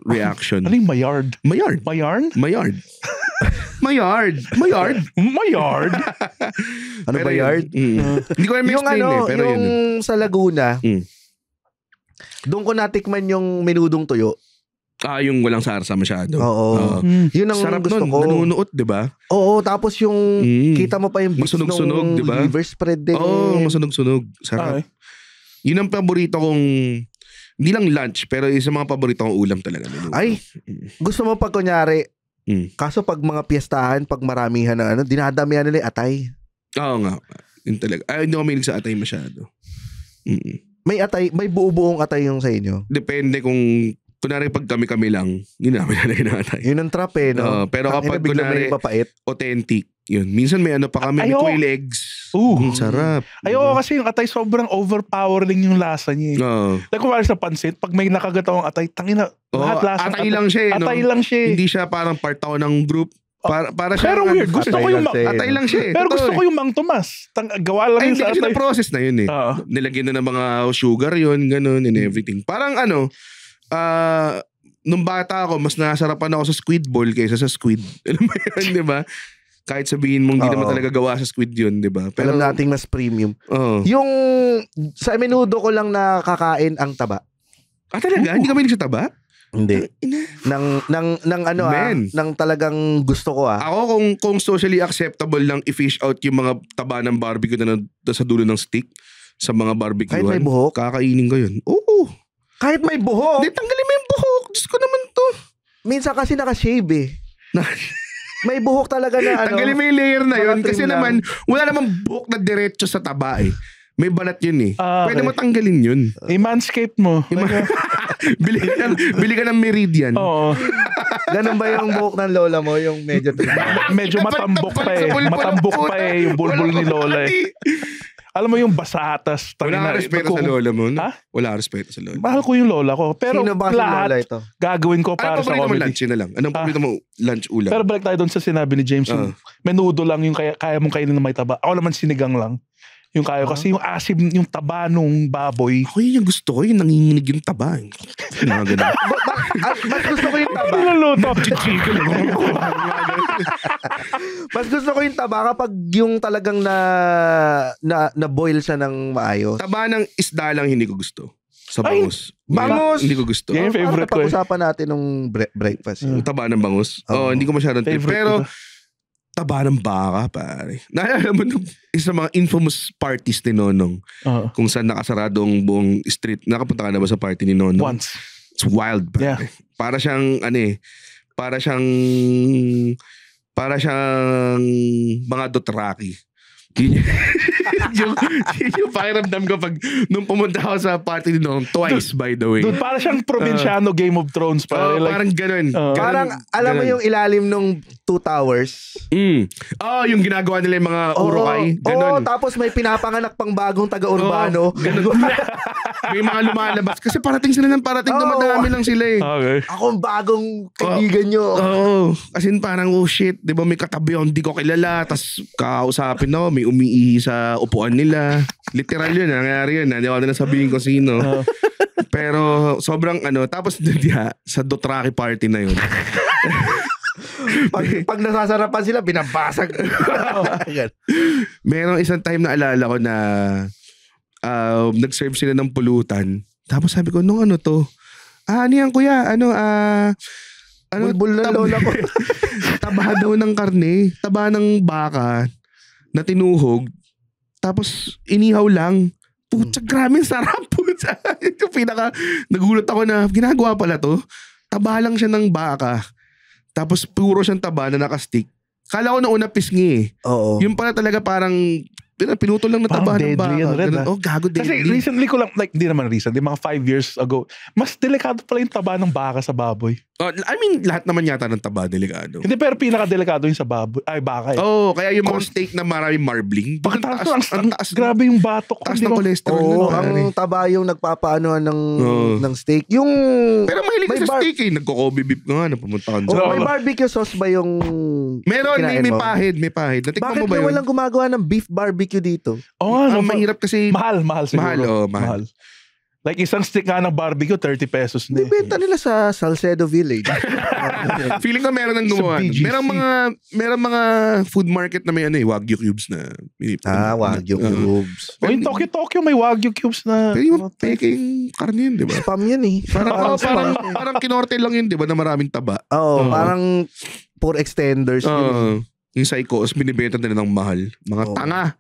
reaction. Ano yung Maillard? Maillard. Maillard? Maillard. Maillard. Maillard. Maillard? Ano ba yard? Hindi ko alam explain pero yung sa Laguna, doon ko natikman yung menudong tuyo. Yung walang sarsa masyado. Oo. Yun ang sarap gusto nun, ko. nanunuot, di ba? Oo, tapos yung kita mo pa yung bits masunog-sunog, nung diba? liver spread din. Oo, masunog-sunog. Sarap. Yun ang paborito kong, hindi lang lunch, pero isa mga paborito kong ulam talaga. Ay, gusto mo pag kunyari, kaso pag mga piyestahan, pag maramihan na dinadamihan nila atay. Oo nga. Yun talaga. Hindi ko mahilig sa atay masyado. May atay, may buo-buong atay yung sa inyo? Depende kung kunwari pag kami lang, yun namin nalagay na atay. Yun ang trap pero kapag kunwari authentic, yun. Minsan may pa kami, may quail eggs. Sarap. Ayoko kasi yung atay sobrang overpowering yung lasa niya. Like kung sa pansit, pag may nakagatawang atay, tangina, lahat lasa. Atay lang siya. Atay lang siya. Hindi siya parang part ako ng group. Para siya. Pero weird. Gusto ko yung atay lang siya. Pero gusto ko yung Mang Tomas. Gawa lang yun sa atay. Hindi kasi process na yun Nilagyan na ng mga sugar yun, ganun, and everything. Parang nung bata ako, mas nasarapan ako sa squid ball kaysa sa squid. Alam mo yun, di ba? Kahit sabihin mong hindi naman talaga gawa sa squid yun, di ba? Pero alam nating mas premium. Yung sa menudo ko lang nakakain ang taba. Talaga? Hindi ka mahilig sa taba? Hindi. Nang talagang gusto ko Ako kung socially acceptable lang i-fish out yung mga taba ng barbecue na sa dulo ng stick sa mga barbecue. Kahit may buhok? Kakainin ko yun. Oo. Kahit may buhok? Hindi, tanggalin mo yung buhok. Diyos ko naman to. Minsan kasi naka-shave May buhok talaga na tanggalin mo yung layer na yun. Kasi naman, wala namang buhok na diretso sa taba May balat yun Pwede mo tanggalin yun. I-manscape mo. Bili ka ng Meridian. Oo. Ganun ba yung buhok ng lola mo? Yung medyo matambok pa Matambok pa yung bulbul ni lola Alam mo yung basatas. Wala ka respeto sa lola mo. Wala ka respeto sa lola. Mahal ko yung lola ko. Pero sino ba si lola ito? Gagawin ko para sa comedy. Lunch na lang. Anong paborito mo lunch ulam? Pero balik tayo doon sa sinabi ni James. Menudo lang yung kaya mong kainin na may taba. Ako naman sinigang lang. Yung kaya kasi yung asim, yung taba nung baboy. Ako yun yung gusto ko. Yung nanginginig yung taba. Mas gusto ko yung taba. Mas gusto ko yung taba kapag yung talagang na-boil siya ng maayos. Taba ng isda lang hindi ko gusto. Sa bangus. Bangus! Hindi ko gusto. Yan yung favorite ko. Pag-usapan natin nung breakfast. Yung taba ng bangus? Hindi ko masyadong tip. Pero taba ng baka, pare. Naalala mo nung isa mga infamous parties ni Nonong. Kung saan nakasarado ang buong street. Nakapunta ka na ba sa party ni Nonong? Once. It's wild, pare. Yeah. Para siyang mga Dothraki. yung pakiramdam ko pag nung pumunta ako sa party ni Nonong twice, by the way. Dude, parang siyang probinsyano Game of Thrones. Parang ganun. Parang alam mo yung ilalim nung Two Towers? Yung ginagawa nila yung mga urukay. Ganun. Tapos may pinapanganak pang bagong taga-urbano. Ganun. May mga lumalabas. Kasi parating sila ng parating. Dumadami lang sila Okay. Ako ang bagong kaibigan nyo. As in parang, shit. Di ba may katabi ako, hindi ko kilala. Tapos kakausapin ako, may umiihi sa upuan nila. Literal yun. Nangyari yun. Hindi ako na sabihin ko sino. Pero sobrang tapos sa Dothraki party na yun. Pag nasasarapan sila, binabasag. Merong isang time na alala ko na nag-serve sila ng pulutan. Tapos sabi ko, nung to? Ano yan kuya? Bulbul na lola ko. Taba daw ng karne. Taba ng baka na tinuhog. Tapos inihaw lang. Putsa, grabe sarap. Putsa. Yung nagulat ako na ginagawa pala to. Taba lang siya ng baka. Tapos puro siyang taba na nakastick. Kala ko na una pisngi Oo. Yung pala talaga parang pinutol lang na Parang taba ng deadly baka. yan, Red, Ganun. Oh, gago Kasi deadly. recently ko lang, like, hindi naman recently, mga 5 years ago, mas delikado pala yung taba ng baka sa baboy. I mean, lahat naman yata ng taba delikado. Hindi, pero pinaka-delikado yung sa baboy. Ay, baka eh. Oh, kaya yung mga steak na maraming marbling. Pagkataas, ang taas. grabe yung batok. Taas Hindi ng ko- cholesterol. Oo, nun, ang taba yung nagpapaanohan ng steak. Yung pero mahilig may ka sa steak eh. Nagko-Kobe beef ka nga na pumunta ka may barbecue sauce ba yung Meron, kinain may mo? pahid, may pahid. Natikman Bakit mo ba na yun? walang gumagawa ng beef barbecue dito? Oo nga, no, Mahirap kasi mahal siguro. mahal. Like isang stick nga ng barbecue, 30 pesos na eh. Bibenta nila sa Salcedo Village. feeling ko meron nang gumawa. BGC. Merong mga food market na may Wagyu cubes na. Wagyu cubes. O yung Tokyo may Wagyu cubes na. Pero yung peking karne yun, di ba? Spam yan eh. Parang kinorte lang yun, di ba, na maraming taba. Oo, parang for extenders. yun eh. Yung psychos, binibenta nila ng mahal. Mga tanga.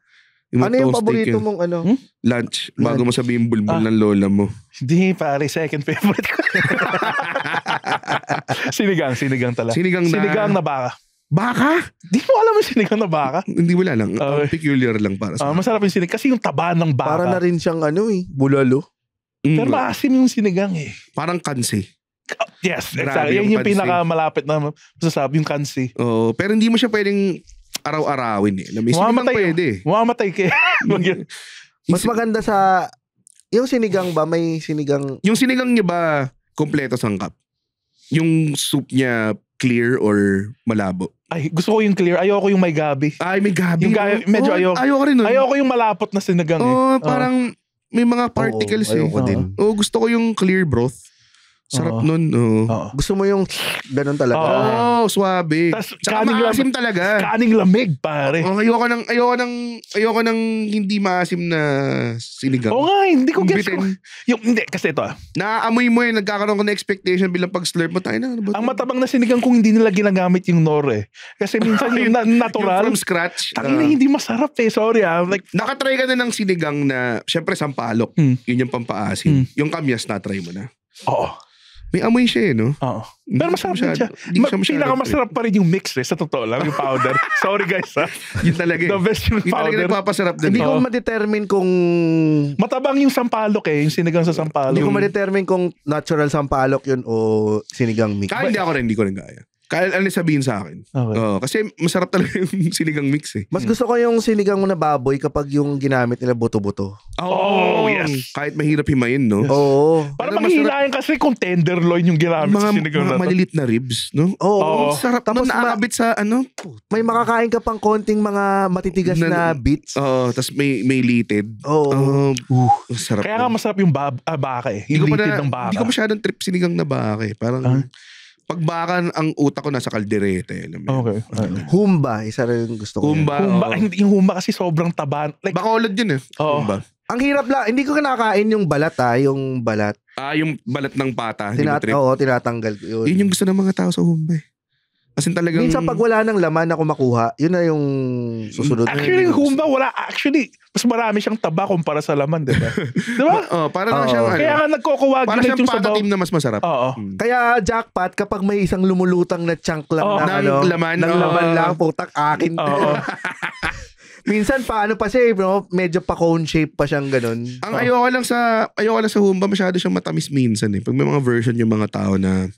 Yung Ano yung toast paborito steak mong ano? lunch, bago mo sabihin bulbul ng lola mo. Hindi, pare, second favorite ko. Sinigang talaga. Sinigang na baka. Baka? Di mo alam yung sinigang na baka? Hindi, wala lang. Okay. Peculiar lang para sa Masarap yung sinigang. Kasi yung taba ng baka. Para na rin siyang bulalo. Pero maasim yung sinigang eh. Parang kansi. Yes, Grabe exactly. Yan yung kansi. pinakamalapit na masasabi, yung kansi. Oo, pero hindi mo siya pwedeng araw-arawin eh. May sinigang Mamamatay pwede. Mamamatay kayo. Mas maganda sa yung sinigang ba? May sinigang. Yung sinigang niya ba kompleto sangkap? Yung soup niya clear or malabo? Ay, gusto ko yung clear. Ayoko yung may gabi. Ay, may gabi. Yung medyo ayoko. Ayoko rin nun. Ayoko yung malapot na sinigang eh. Parang may mga particles eh. Ayoko din. Gusto ko yung clear broth. Sarap nun. Oo. Gusto mo yung ganun talaga. Suwabe. Tas Tsaka kaning maasim talaga. Kaning lamig, pare. Ayoko ng hindi maasim na sinigang. Oo nga, hindi ko guess ko. Bitin. Hindi, kasi ito Naaamoy mo nagkakaroon ko ng expectation bilang pag-slurp mo. Tayo na, ano ba? ang matabang na sinigang kung hindi nila ginagamit yung nor eh. Kasi minsan yung natural. Yung from scratch. Tangina, hindi masarap eh. Sorry Like, Nakatry ka na ng sinigang na, syempre sampalok. Yun yung pampaasim. Yung kamyas na-try mo na. oo. May amoy siya eh, no? Oo. Pero masarap din siya. Pinakamasarap pa rin yung mix eh. Sa totoo lang, yung powder. Sorry guys ha. Yun talaga eh. The best yung Yun talaga powder. nagpapasarap din. Hindi ko ma-determine kung Matabang yung sampalok eh. Yung sinigang sa sampalok. hindi ko ma-determine kung natural sampalok yun o sinigang mix. Kaya hindi ko rin kaya. Kaya ano sabihin sa akin. Okay. Kasi masarap talaga yung sinigang mix eh. Mas gusto ko yung sinigang na baboy kapag yung ginamit nila buto-buto. Oh, yes. Kahit mahirap himayin, no? Oo. Para Pero manghihilayan kasi kung tenderloin yung ginamit sa sinigang na to. Malilit na ribs, no? Oo. Sarap. Tapos Tapos naakabit sa may makakain ka pang konting mga matitigas na bits. tapos may litid. Oo. Sarap. Kaya nga masarap yung baka eh. Yung litid ng baka. Hindi ko masyadong trip sinigang na baka eh. Parang pag baka ang utak ko nasa kalderete. Alam mo yun. Okay. Humba, isa rin yung gusto ko. Humba. Yung humba kasi sobrang taba. Like, Bacolod yun eh. Oo. Humba. Ang hirap lang, hindi ko kinakain yung balat yung balat. Yung balat ng pata. Hindi mo trip. Tinatanggal ko yun. Yun yung gusto ng mga tao sa humba eh. As in talagang... Minsan pag wala ng laman na makuha, yun na yung susunod. actually, yung humba, mas marami siyang taba kumpara sa laman, di ba? Di ba? para lang siyang Kaya nga para nagko-coagulate siyang yung sabaw. patatim na mas masarap. Oo. Kaya jackpot kapag may isang lumulutang na chunk lang ng laman. ng laman lang, putak akin. Oo. Minsan paano pa siya, bro? Medyo pa cone shape pa siyang ganun. Ang ayoko lang sa humba, masyado siyang matamis minsan eh. Pag may mga version yung mga tao na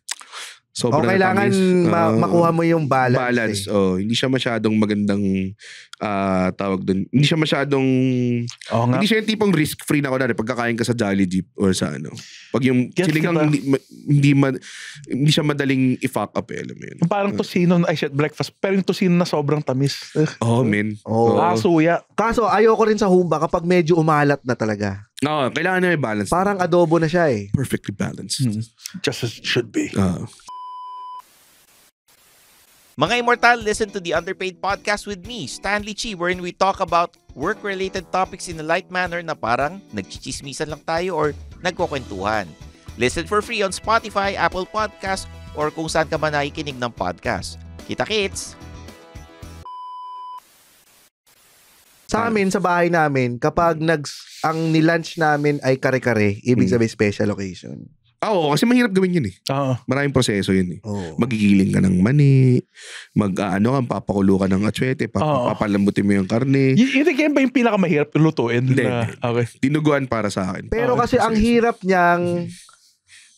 sobrang kailangan makuha mo yung balance. Hindi siya masyadong magandang tawag doon. Hindi siya masyadong hindi siya yung tipong risk-free na kunwari pagkakain ka sa Jolly Jeep or sa ano. Pag yung sinigang hindi siya madaling i-fuck up eh, alam mo yun. Parang tosino, breakfast. Pero yung tosino na sobrang tamis. Men. Suya. Kaso ayoko rin sa humba kapag medyo umalat na talaga. Kailangan na may balance. Parang adobo na siya eh. Perfectly balanced. Just as it should be. Mga Immortal, listen to the Underpaid Podcast with me, Stanley Chi, wherein we talk about work-related topics in a light manner na parang nagchichismisan lang tayo or nagkukwentuhan. Listen for free on Spotify, Apple Podcast, or kung saan ka man nakikinig ng podcast. Kita-kits! Sa amin, sa bahay namin, kapag ang nilunch namin ay kare-kare, ibig sabihin special occasion. Oo, kasi mahirap gawin yun eh. Oo. Maraming proseso yun eh. Oo. Magigiling ka ng mani, papakulo ka ng atswete, papalambutin mo yung karne. Yung ba yung pinakamahirap lutuin? Hindi. Okay. Dinuguan para sa akin. Pero kasi ang hirap niyang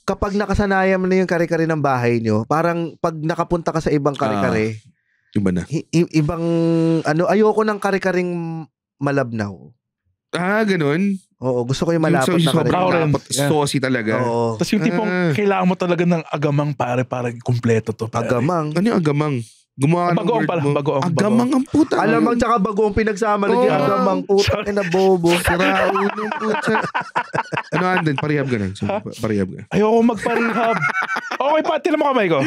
kapag nakasanayan mo na yung kare-kare ng bahay nyo, parang pag nakapunta ka sa ibang kare-kare, iba na. Ibang, ayoko ng kare-karing malabnaw. Ganun. Oo, gusto ko yung malapot na kare-kare. Saucy talaga. Oo. Tapos yung tipong kailangan mo talaga ng agamang para kumpleto to. Pare. Agamang. Ano yung agamang? Gumawa ng word mo. Bagoong. Agamang ang puta. Alamang tsaka bagoong pinagsama na dyan. Agamang puta. Ay na bobo. Siraunong puta. Ano andin? Parihab ka na. Parihab ka. Ayoko magparihab. Okay pa, tinan mo kamay ko.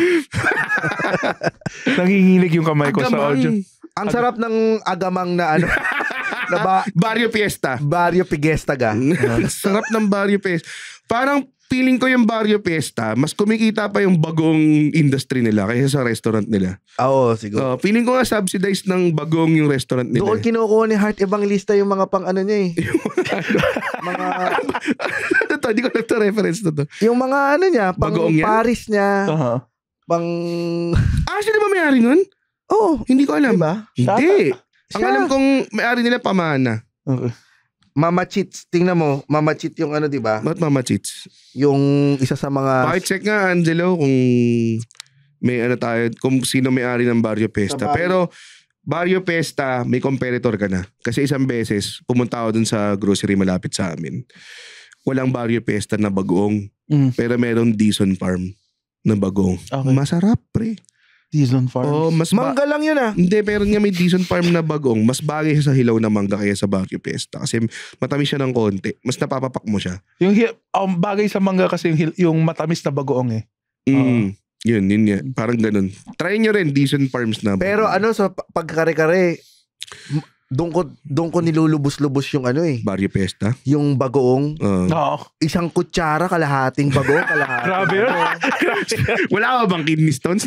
Nanginginig yung kamay ko sa audio. Ang sarap ng agamang na Barrio Fiesta. Barrio Fiesta ga. Sarap ng Barrio Fiesta. Parang feeling ko yung Barrio Fiesta, mas kumikita pa yung bagong industry nila kaysa sa restaurant nila. Oo, siguro. Feeling ko nga subsidized ng bagong yung restaurant nila. Doon kinukuha ni Heart Evangelista yung mga pang ano niya eh. mga... Ano to? Hindi ko lang reference na to. Yung mga ano niya, pang Paris niya. Pang... Sino ba may-ari nun? Oo. Hindi ko alam. Diba? Hindi. Ang alam kong may-ari nila Pamana. Okay. Mama Cheats. Tingnan mo. Mama Cheats yung ano, diba? Ba't Mama Cheats? Yung isa sa mga... Check nga, Angelo, kung may tayo, kung sino may-ari ng Barrio Fiesta. Pero Barrio Fiesta, may competitor ka na. Kasi isang beses, pumunta ako dun sa grocery malapit sa amin. Walang Barrio Fiesta na bagoong. Pero meron Dizon Farm na bagoong. Okay. Masarap, pre. Dizon Farm. Mangga lang yun ah. Hindi, pero nga may Dizon Farm na bagoong. Mas bagay siya sa hilaw na mangga kaya sa Barrio Fiesta. Kasi matamis siya ng konti. Mas napapapak mo siya. Yung bagay sa mangga kasi yung matamis na bagoong eh. Yun yan. Parang ganun. Try nyo rin Dizon Farms na bagoong. Pero sa pagkare-kare, doon ko nilulubos-lubos yung Barrio Fiesta? Yung bagoong. Isang kutsara, kalahating bagoong, kalahating. Grabe yun. Wala ka bang kidney stones?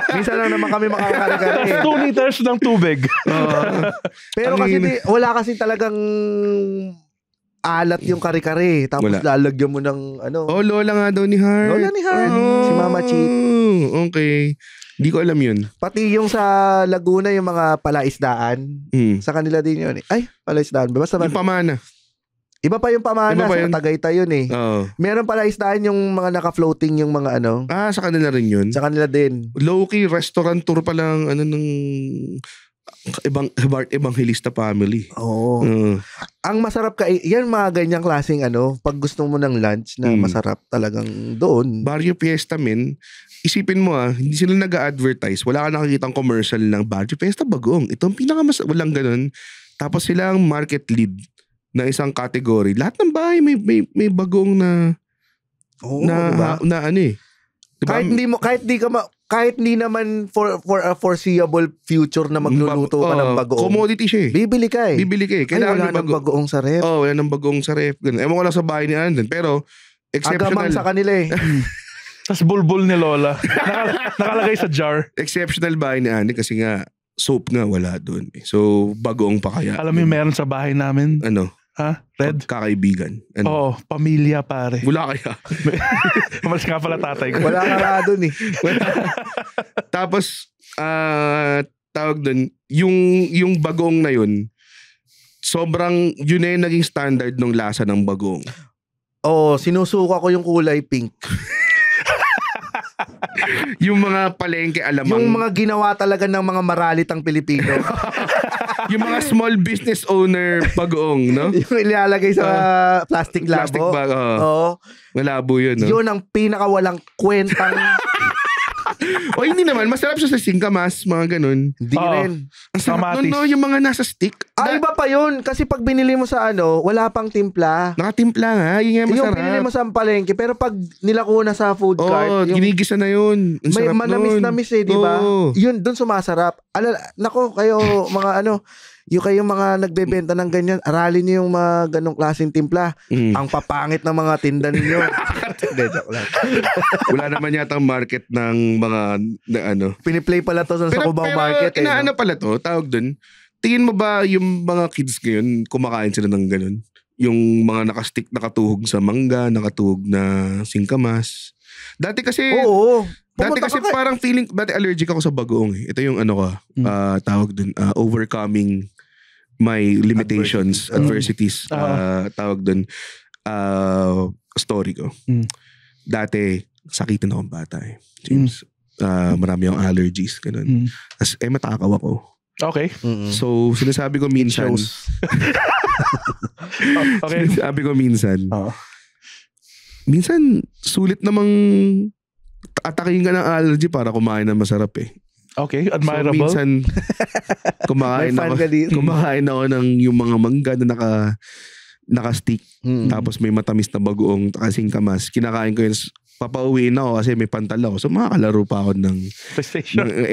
Minsan lang naman kami makakare-kare. 2 liters ng tubig. Pero kasi wala kasi talagang alat yung kare-kare. Tapos lalagyan mo ng lola nga daw ni Heart. Lola ni Heart. Si Mama Cheat. Okay. Hindi ko alam yun. Pati yung sa Laguna, yung mga palaisdaan. Sa kanila din yun. Ay, palaisdaan. Basta yung Pamana. Iba pa yung Pamana. Sa Tagaytay yun eh. Meron palaisdaan yung mga naka-floating yung mga sa kanila rin yun? Sa kanila din. Low-key, restaurant tour pa lang ng Heart Evangelista family. Oo. Ang masarap yan mga ganyang klaseng pag gusto mo ng lunch na masarap talagang doon. Barrio Fiesta, men. Isipin mo hindi sila nag-a-advertise. Wala ka nakikitang commercial ng Barrio Fiesta bagoong. Ito ang walang ganun. Tapos sila ang market lead na isang category. Lahat ng bahay may bagoong na diba? na Diba? Kahit hindi naman for a foreseeable future na magluluto ka ng bagoong. Commodity siya eh. Bibili ka eh. Kailangan wala ng bagoong sa ref. Wala ng bagoong sa ref. Ewan ko lang sa bahay ni Anden. Pero exceptional. Agamang sa kanila eh. Tapos bulbul ni Lola. Nakalagay sa jar. Exceptional bahay ni Anden kasi nga soap nga wala doon. So bagoong pa kaya. Alam mo yung meron sa bahay namin? Ano? Ha? Red? Kakaibigan. Oo, pamilya pare. Wala kaya. Mas nga pala tatay ko. Wala nga doon eh. Tapos, tawag doon, yung bagoong na yun, sobrang, yun na yung naging standard ng lasa ng bagoong. Sinusuka ko yung kulay pink. Yung mga palengke alamang. Yung mga ginawa talaga ng mga maralitang Pilipino. Yung mga small business owner bagoong, no? Yung ilalagay sa plastic labo. Plastic bag, malabo yun, no? Yun ang pinakawalang kwentang... Hindi naman. Masarap siya sa singkamas, mga ganun. Hindi rin. Ang sarap nun, no? Yung mga nasa stick. Iba pa yun. Kasi pag binili mo sa wala pang timpla. Nakatimpla nga. Yun nga masarap. Yung binili mo sa palengke. Pero pag nilako na sa food cart. Ginigisa na yun. Ang may sarap manamis-namis di ba? Yun, dun sumasarap. Nako, kayo mga yung kayong mga nagbebenta ng ganyan, aralin niyo yung mga ganong klaseng timpla. Ang papangit ng mga tinda ninyo. Wala naman yata market ng mga Piniplay pala to sa Cubao Market. Pero inaano pala to, tawag dun. Tingin mo ba yung mga kids ngayon kumakain sila ng ganun? yung mga nakatuhog sa mangga, nakatuhog na singkamas. Dati kasi parang feeling, dati allergic ako sa bagoong eh. Ito yung tawag dun, overcoming my limitations, adversities, tawag dun, story ko. Dati, sakitin akong bata eh. James, marami akong allergies, ganun. Tapos, matakaw ako. Okay. So, sinasabi ko minsan, sinasabi ko minsan, minsan, sulit namang atakin ka ng allergy para kumain ng masarap eh. Okay, admirable. So, minsan, kumakain ako ng yung mga mangga na naka-stick. Tapos may matamis na bagoong kasingkamas. Kinakain ko yun. Papauwiin ako kasi may pantal ako. So, makakalaro pa ako ng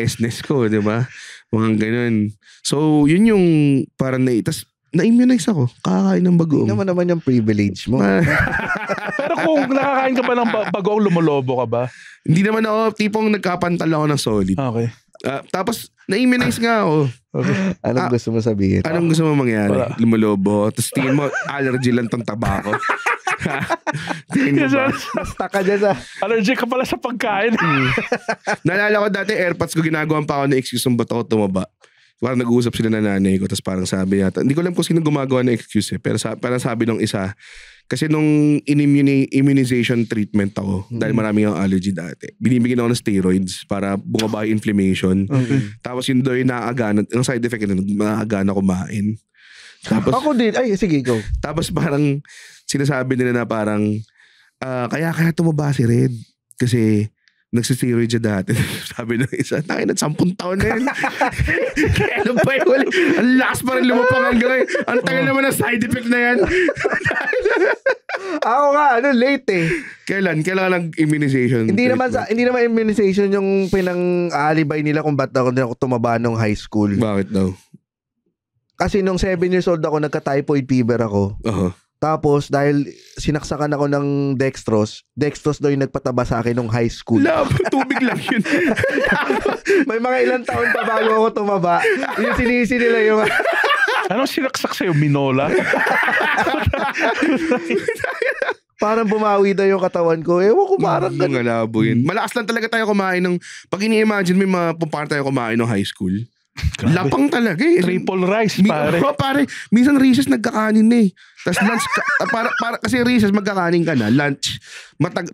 SNES ko, di ba? Mga ganun. So, yun yung parang na-immunize ako. Kakakain ng bagoong. Hindi naman yung privilege mo. Pero kung nakakain ka ba ng bagoong, lumolobo ka ba? Hindi naman ako, tipong nagkapantal ako ng solid. Okay. Tapos, na-immunize nga ako. Okay. Anong gusto mo sabihin? Anong gusto mo mangyari? Lumolobo. Tapos tingin mo, allergy lang tong tabako. Tingin mo ba? Basta ka dyan sa... Allergic ka pala sa pagkain. Naalala ko dati, AirPods ko, ginagawan pa ako na excuse kung ba't ako tumaba. Parang nag-uusap sila na nanay ko, tapos parang sabi yata, hindi ko alam kung sino gumagawa ng excuse eh, pero parang sabi nung isa, kasi nung immunization treatment ako, dahil maraming akong allergy dati, binibigyan ako ng steroids para bumaba yung inflammation. Okay. Tapos yun doon yung naagana, yung side effect yun, naagana kumain. Tapos, ako din, ay sige, go. Tapos parang sinasabi nila na parang, kaya tumaba si Red, kasi nagsisteroid siya dati. Sabi ng isa, tayo na 10 taon na yun. Kaya ba yun? Ang last pa rin lumapang hanggang ngayon. Ang tagal naman ng side effect na yan. Ako nga, late eh. Kailan nag-immunization? Hindi naman immunization yung pinang-aalibay nila kung ba't ako tumaba nung high school. Bakit daw? Kasi nung 7 years old ako, nagka-typhoid fever ako. Tapos, dahil sinaksakan ako ng dextrose daw yung nagpataba sa akin nung high school. Tubig lang yun. May mga ilang taon pa bago ako tumaba. Yung sinisi nila yung... Anong sinaksak sa'yo? Minola? Parang bumawi daw yung katawan ko. Ewan ko, parang... Malabo yun. Malakas lang talaga tayo kumain ng... Pag ini-imagine mo, paano tayo kumain ng high school? Grabe. Lapang talaga eh. Triple rice, pare. Pare, minsan recess nagkakanin eh. Tapos lunch, para kasi recess magkakanin ka na. Lunch,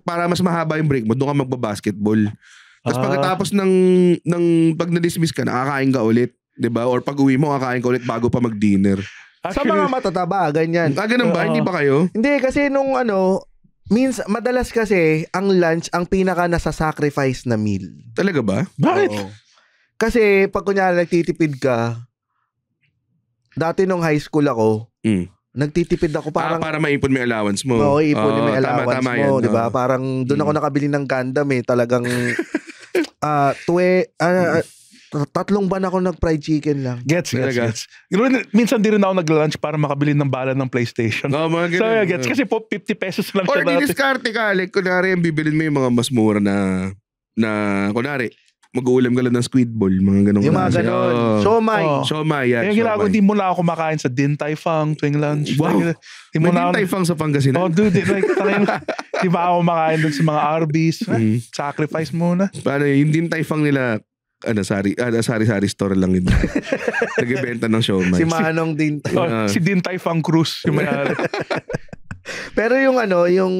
para mas mahaba yung break mo, doon ka magbabasketball. Tapos pagkatapos ng pag na-dismiss ka, nakakain ka ulit. Diba? Or pag uwi mo, kakain ka ulit bago pa mag-dinner. Sa mga matataba, ganyan. Ganun ba? Hindi ba kayo? Hindi, kasi nung madalas kasi, ang lunch, ang pinaka nasa-sacrifice na meal. Talaga ba? Bakit? Oo. Kasi pag kunyari nagtitipid ka, dati nung high school ako, nagtitipid ako parang... para maipon mo yung allowance mo. Oo, ipon mo yung allowance tama mo, di ba? Parang doon ako nakabili ng Gundam eh. Talagang 3 buwan ako nag-fried chicken lang. Gets. Minsan di rin ako nag-lunch para makabili ng bala ng PlayStation. So, gets. Kasi po 50 pesos lang siya dati. Or diniscarte ka, like, kunwari, bibilin mo yung mga mas mura na kunwari, mag-uulam ka lang ng squid ball, mga ganun. Yung mga ganun. Siomay, yan. Yung ginagawa, hindi mo na ako kumakain sa Din Tai Fung tuwing lunch. Wow. May Din Tai Fung sa Pangasinan? Dude, di ba ako kumakain dun sa mga Arby's? Sacrifice muna. Paano yung Din Tai Fung nila, sari-sari store lang yun. Nagbebenta ng siomay. Si Manong Din Tai Fung. Si Din Tai Fung Cruz, yung mayari. Pero yung yung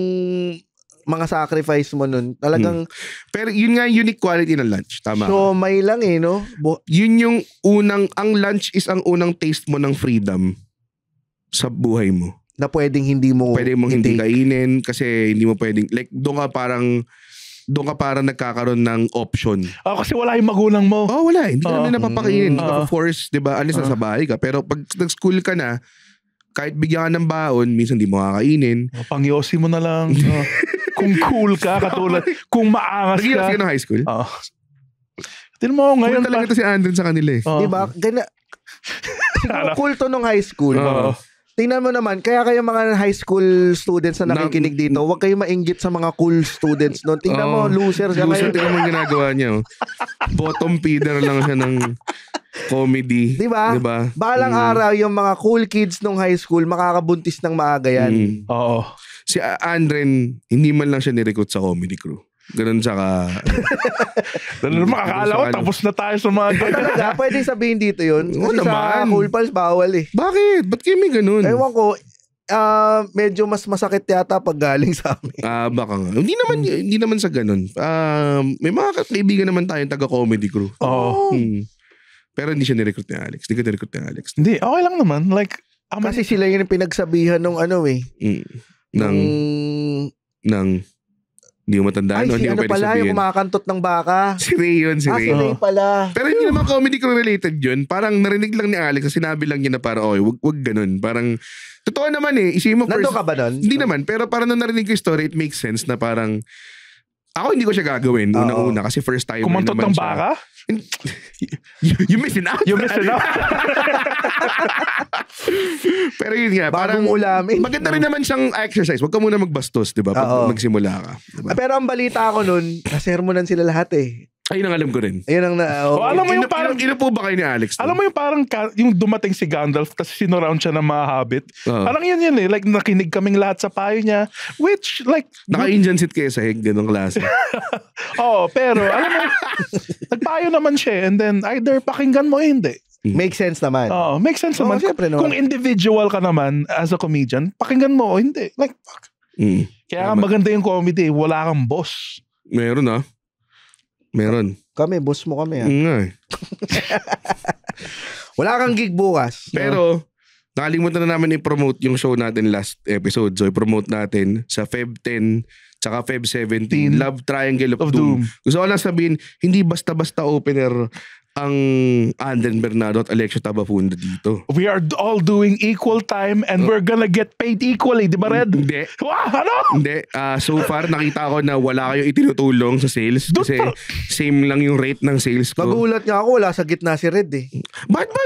mga sacrifice mo nun, talagang... Pero yun nga unique quality ng lunch. Tama. So, may lang no? Yun yung ang lunch is ang unang taste mo ng freedom sa buhay mo. Na pwedeng hindi mo hindi kainin kasi hindi mo pwedeng, like, doon ka parang nagkakaroon ng option. Kasi wala yung magulang mo. Wala. Hindi ka namin napapakainin. Hindi ka force, di ba? Alis na sa bahay ka. Pero pag nag-school ka na, kahit bigyan ka ng baon, minsan di mo kakainin. Pangyosi mo na lang. Kung cool ka, katulad, kung maangas ka. Nag-iwas ka ng high school? Tignan mo ngayon. Cool talaga ito si Andren sa kanila eh. Diba? Siguro cool to nung high school. Tingnan mo naman, kaya mga high school students na nakikinig dito, huwag kayo mainggit sa mga cool students doon. Tingnan mo, loser siya. Loser, tingnan mo yung ginagawa niya. Bottom feeder lang siya ng comedy. Diba? Balang araw, yung mga cool kids nung high school, makakabuntis ng maaga yan. Oo. Si Andren, hindi man lang siya nirecruit sa comedy crew. Ganun siya ka... Makakala ko, tapos na tayo sa mga Talaga, pwede sabihin dito yun. Kasi sa Cool Pals, bawal eh. Bakit? Ba't kayo may ganun? Ewan ko, medyo mas masakit yata pag galing sa amin. Baka nga. Hindi naman sa ganun. May mga kaibigan naman tayong taga-comedy crew. Oo. Pero hindi siya nirecruit ni Alex. Hindi ka nirecruit ni Alex. Hindi, okay lang naman. Like, kasi sila yung pinagsabihan nung hindi mo matandaan. Ay, si ano pala, yung kumakantot ng baka. Si Ray yun, si Ray. Si Ray pala. Pero hindi naman comedy crew related yun. Parang narinig lang ni Alex na sinabi lang niya na parang, wag ganun. Parang, totoo naman eh. Isipin mo first. Nandun ka ba nun? Hindi naman. Pero parang nung narinig ko yung story, it makes sense na parang, ako hindi ko siya gagawin unang-una kasi first time kumantot ng baka? You missing out. You missing out. Pero yun nga, parang ulamin. maganda rin naman siyang exercise. Huwag ka muna magbastos, di ba? Pag magsimula ka. Diba? Pero ang balita ko nun, nasermonan sila lahat eh. Ayun ang alam ko rin. Ayun ang alam mo yung parang... Ino po ba kayo ni Alex? Alam mo yung parang yung dumating si Gandalf tapos sinoround siya ng mga habit. Parang yan eh. Like nakinig kaming lahat sa payo niya. Which like... Naka-Indian seat kayo sa hig, ganong klase. Pero alam mo, nagpayo naman siya and then either pakinggan mo o hindi. Make sense naman. Make sense naman. Kung individual ka naman as a comedian, pakinggan mo o hindi. Like, fuck. Kaya maganda yung comedy. Wala kang boss. Meron Meron. Kami, boss mo kami. Nga Wala kang gig bukas. Pero, nakalimutan na namin i-promote yung show natin last episode. So, i-promote natin sa Feb 10 tsaka Feb 17, Love Triangle of Doom. Gusto ko lang sabihin, hindi basta-basta opener ang Andren Bernardo at Alexio Tabafunda dito. We are all doing equal time and we're gonna get paid equally, di ba Red? Hindi. Ano? Hindi. So far, nakita ko na wala kayong itinutulong sa sales kasi same lang yung rate ng sales ko. Magulat nga ako, wala sa gitna si Red eh. Bakit ba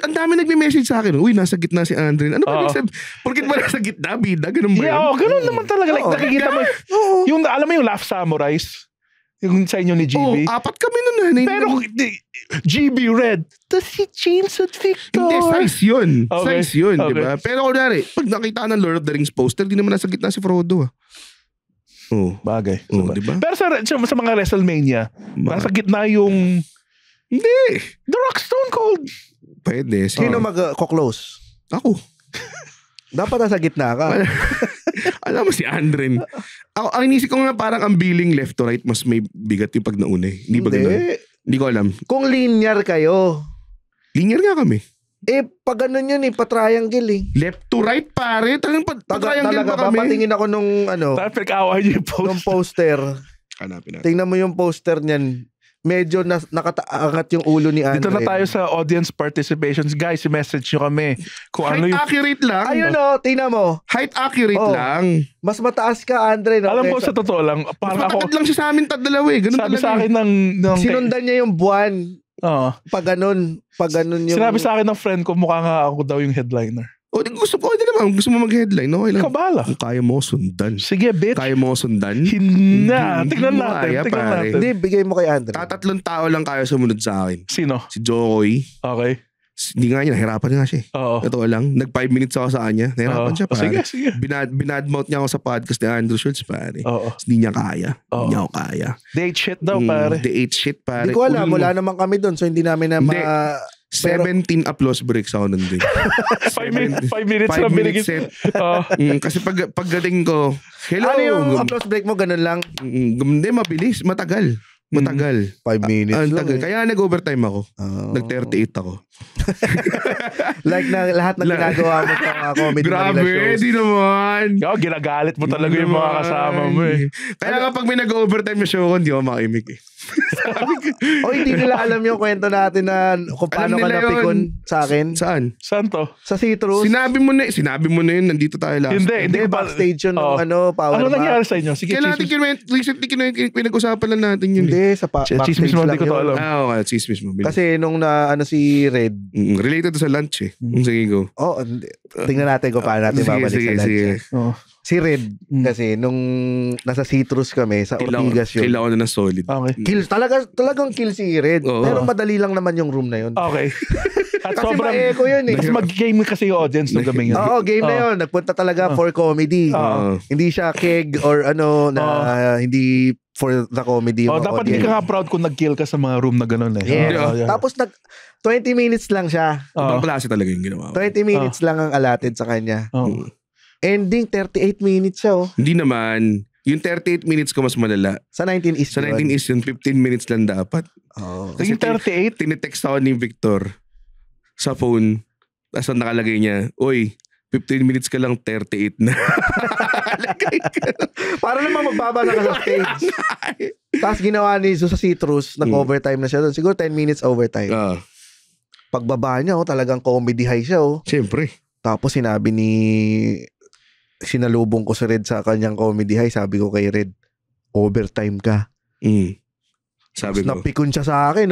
ang dami nagme-message sa akin, uy, nasa gitna si Andren. Ano ba sabi? Porkit ba nasa gitna, bida? Ganun ba yun? Ganun naman talaga. Like, nakikita mo, yung, alam mo yung Laugh Samurais? Yung sa inyo ni GB? Apat kami nun. Pero GB Red, does he change at Victor? Hindi, size yun. Okay. Size yun, di ba? Pero kunwari, pag nakita ng Lord of the Rings poster, di naman nasa gitna si Frodo. Bagay. Di ba? Pero sa mga WrestleMania, nasa gitna yung... Hindi. The Rock Stone Cold. Pwede. Sino mag-close? Ako. Dapat nasa gitna ka. Alam mo si Andren. Ang inisip ko nga parang ang billing left to right mas may bigat yung pag nauna eh. Hindi ba ganun? Hindi ko alam. Kung linear kayo. Linear nga kami. Pag ganun yun pa-triangle eh. Left to right pare. Talagang pa-triangle talaga ba kami? Papatingin ako nung Pinag-away niyo yung poster. Nung poster. Hanapin natin. Tingnan mo yung poster niyan. Medyo nakataangat yung ulo ni Andre. Dito na tayo sa audience participations. Guys, message nyo kami. Kung height ano yung... accurate lang. Ayun tingnan mo. Height accurate lang. Mas mataas ka, Andre. No? Alam ko sa totoo lang. Mas matapad lang siya sa amin dalawa eh. Ganun sabi talaga. sa akin ng sinundan niya yung buwan. Pag ganun yung... Sinabi sa akin ng friend ko, mukha nga ako daw yung headliner. Gusto ko din naman. Gusto mo mag-headline. Okay lang. Kabala. Kung kaya mo sundan. Sige, bitch. Kaya mo sundan? Tingnan natin. Hindi, bigay mo kay Andre. Tatlong tao lang kaya sumunod sa akin. Sino? Si Jokoy. Okay. Hindi nga niya, nahirapan nga siya. Oo. Totoo lang. Nag 5 minutes ako sa kanya. Nahirapan siya, pare. Sige. Binadmouth niya ako sa podcast ni Andrew Schultz, pare. Oo. Hindi niya kaya. Hindi niya ako kaya. They ate shit daw, pare. They ate shit, pare. Hindi ko alam. Wala naman kami doon. So, hindi namin na 17 applause breaks ako nandun. 5 minutes lang binigay. Kasi pagdating ko, hello. Ano yung applause break mo? Ganun lang? Hindi, mabilis. Matagal. 5 minutes lang. Kaya nag-overtime ako. Nag-38 ako. Like na lahat ng ginagawa mo sa mga comedy Manila shows. Grabe, di naman. Ginagalit mo talaga yung mga kasama mo eh. Kaya kapag may nag-overtime na show ko, hindi ako makimik eh. Hindi nila alam yung kwento natin na kung paano ka napikon sa akin. Saan? Saan to? Sa Citrus. Sinabi mo na yun, nandito tayo last. Hindi backstage yun ng power Ano nangyari sa inyo? Sige, recently pinag-usapan lang natin yun. Hindi, sa backstage lang yun. Okay, chismis mo. Kasi nung si Red. Related to sa lunch eh. Sige, go. Tingnan natin kung paano natin babalik sa lunch. Si Red, kasi nung nasa Citrus kami, sa Ortigas yun. Kailangan na ng solid. Okay. Talagang kill si Red. Oo. Pero madali lang naman yung room na yun. Okay. At Kasi sobrang ma-echo yun eh. Tapos mag-game kasi yung audience nung gabi yun. Oo, game na yun. Nagpunta talaga for comedy. Hindi siya keg or hindi for the comedy. Dapat hindi ka nga proud kung nag-kill ka sa mga room na gano'n eh. Yeah. Tapos 20 minutes lang siya. Ibang klase talaga yung ginawa. 20 minutes lang ang allotted sa kanya. Ending 38 minutes siya Hindi naman. Yung 38 minutes ko mas malala. Sa 19 East. Sa 19 East yun, 15 minutes lang dapat. Kasi 38? Tinitext ako ni Victor sa phone. Tapos nakalagay niya, "Oy, 15 minutes ka lang, 38 na." Para naman magbabasa ka sa stage. Tapos ginawa ni Jesus sa Citrus, nag-overtime na siya doon. Siguro 10 minutes overtime. Pagbaba niya, talagang comedy high siya. Siyempre. Tapos sinalubong ko si Red sa kanyang comedy high. Sabi ko kay Red, overtime ka. Sabi ko. Napikon siya sa akin,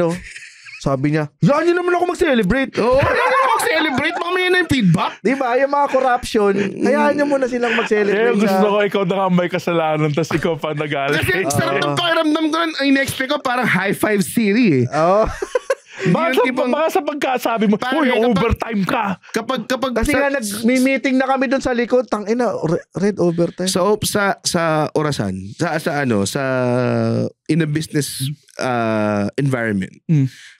Sabi niya, yan yun naman ako mag-celebrate. Mag-celebrate, baka may na yung feedback. Diba? Yung mga corruption, hayaan niyo muna silang mag-celebrate. Gusto ko ikaw na may kasalanan tapos ikaw pa nagalit. Kasi sarap ng pakiramdam ko nun. Ay, in-expect ko parang high five series Baka sa pagkasabi mo, overtime ka. Kapag kasi nga nag-meeting na kami doon sa likod, tangina, Red overtime. So sa orasan, sa in a business environment.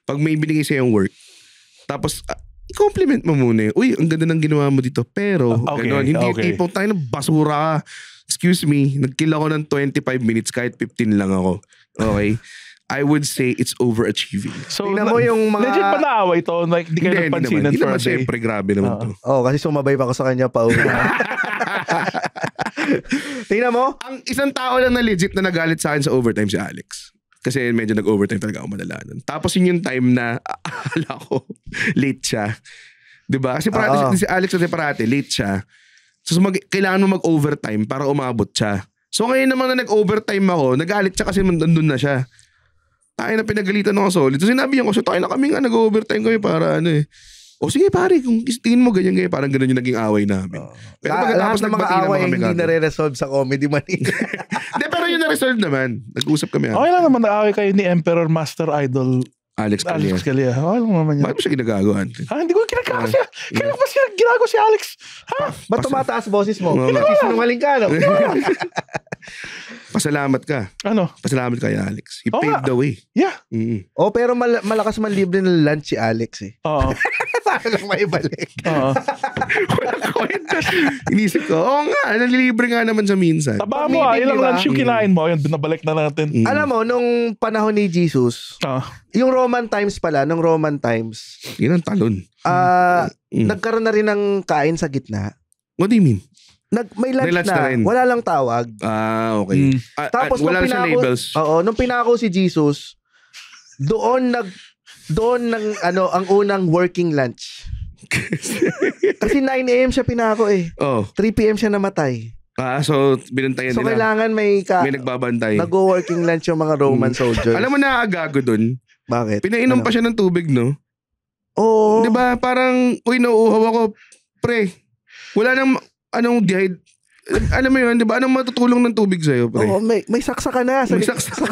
Pag may binigay sa yung work, tapos i-compliment mo muna. Uy, ang ganda ng ginawa mo dito. Pero gano'n, hindi tipong tayo ng basura. Excuse me, nag-kill ako ng 25 minutes kahit 15 lang ako. Okay? I would say it's overachieving. So, tingnan mo yung mga... Legit pa naaway to? Like, di kayo nagpansinan for a day? Siyempre, grabe naman to. Kasi sumabay pa ako sa kanya pa uwi. Tingnan mo? Ang isang tao lang na legit na nagalit sa akin sa overtime si Alex. Kasi medyo nag-overtime talaga ako madala nun. Tapos yun yung time na akala ko late siya. Diba? Kasi parati si Alex kasi parati late siya. So kailangan mo mag-overtime para umabot siya. So ngayon naman na nag-overtime ako, nagalit siya kasi nandun na siya. Tayo na pinagalitan ako solid. So sinabi ko, tayo na kami nga nag-overtime kami para O sige pare, kung tingin mo ganyan, parang ganun yung naging away namin. Pero lahat ng mga away hindi nare-resolve sa Comedy Manila. Hindi, pero yun na-resolve naman. Nag-usap kami. Okay lang naman nag-away kayo ni Emperor Master Idol Alex Calia. Okay lang naman yan. Bakit mo siya ginagawa? Hindi ko ginagawa siya. Kailan ba siya ginagawa si Alex? Ba't tumataas boses mo? Sinungaling ka, no? Pasalamat ka. Ano? Pasalamat kay Alex. He paved the way. Yeah. Pero malakas man libre ng lunch si Alex eh. Oo. Para lang maibalik. Oo. Walang kwenta. Inisip ko, nga, nalilibre nga naman sa minsan. Taba mo ilang lunch yung kinain mo, yun, binabalik na natin. Alam mo, nung panahon ni Jesus, yung Roman times pala, nung Roman times. Yun ang talon. Nagkaroon na rin ng kain sa gitna. What do you mean? May lunch na wala lang tawag. Okay. Tapos wala sa labels. Nung pinako si Jesus, doon ang unang working lunch. Kasi 9 AM siya pinako eh. 3 PM siya namatay. So binantayan nila. So kailangan may nagbabantay. Nag-working lunch yung mga Roman soldiers. Alam mo na agago dun. Bakit? Pinainom pa siya ng tubig, no? Oo. 'Di ba? Parang nauuhaw ako, pre. Wala nang alam mo yun, di ba? Anong matutulong ng tubig sa'yo, pre? May saksa ka na sa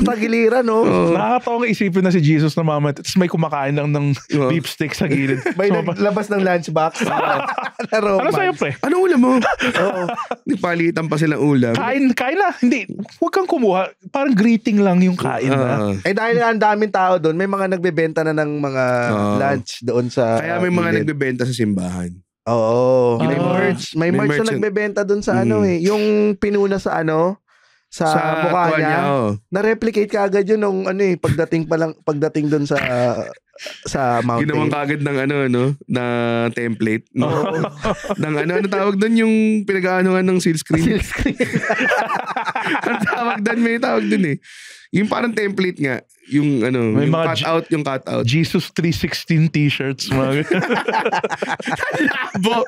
tagiliran, no? Nakakatawa nga isipin na si Jesus na mama, tapos may kumakain lang ng beef steak sa gilid. May naglabas ng lunchbox. Ano sa'yo, pre? Ano ulam mo? Nagpalitan pa silang ulam. Kain na. Hindi, huwag kang kumuha. Parang greeting lang yung kain na. Dahil ang daming tao doon, may mga nagbebenta na ng mga lunch doon sa... Kaya may mga nagbebenta sa simbahan. Oo. May merch na nagbebenta dun sa yung pinuna sa sa mukha niya. Na-replicate kaagad yun nung pagdating dun sa mountain. Ginawang kaagad ng na template. No? ng ano tawag dun yung pinag-aanohan ng seal screen. Ang may tawag dun eh. Yung parang template nga. Yung may yung yung cut out. Jesus 316 t-shirts. Labo.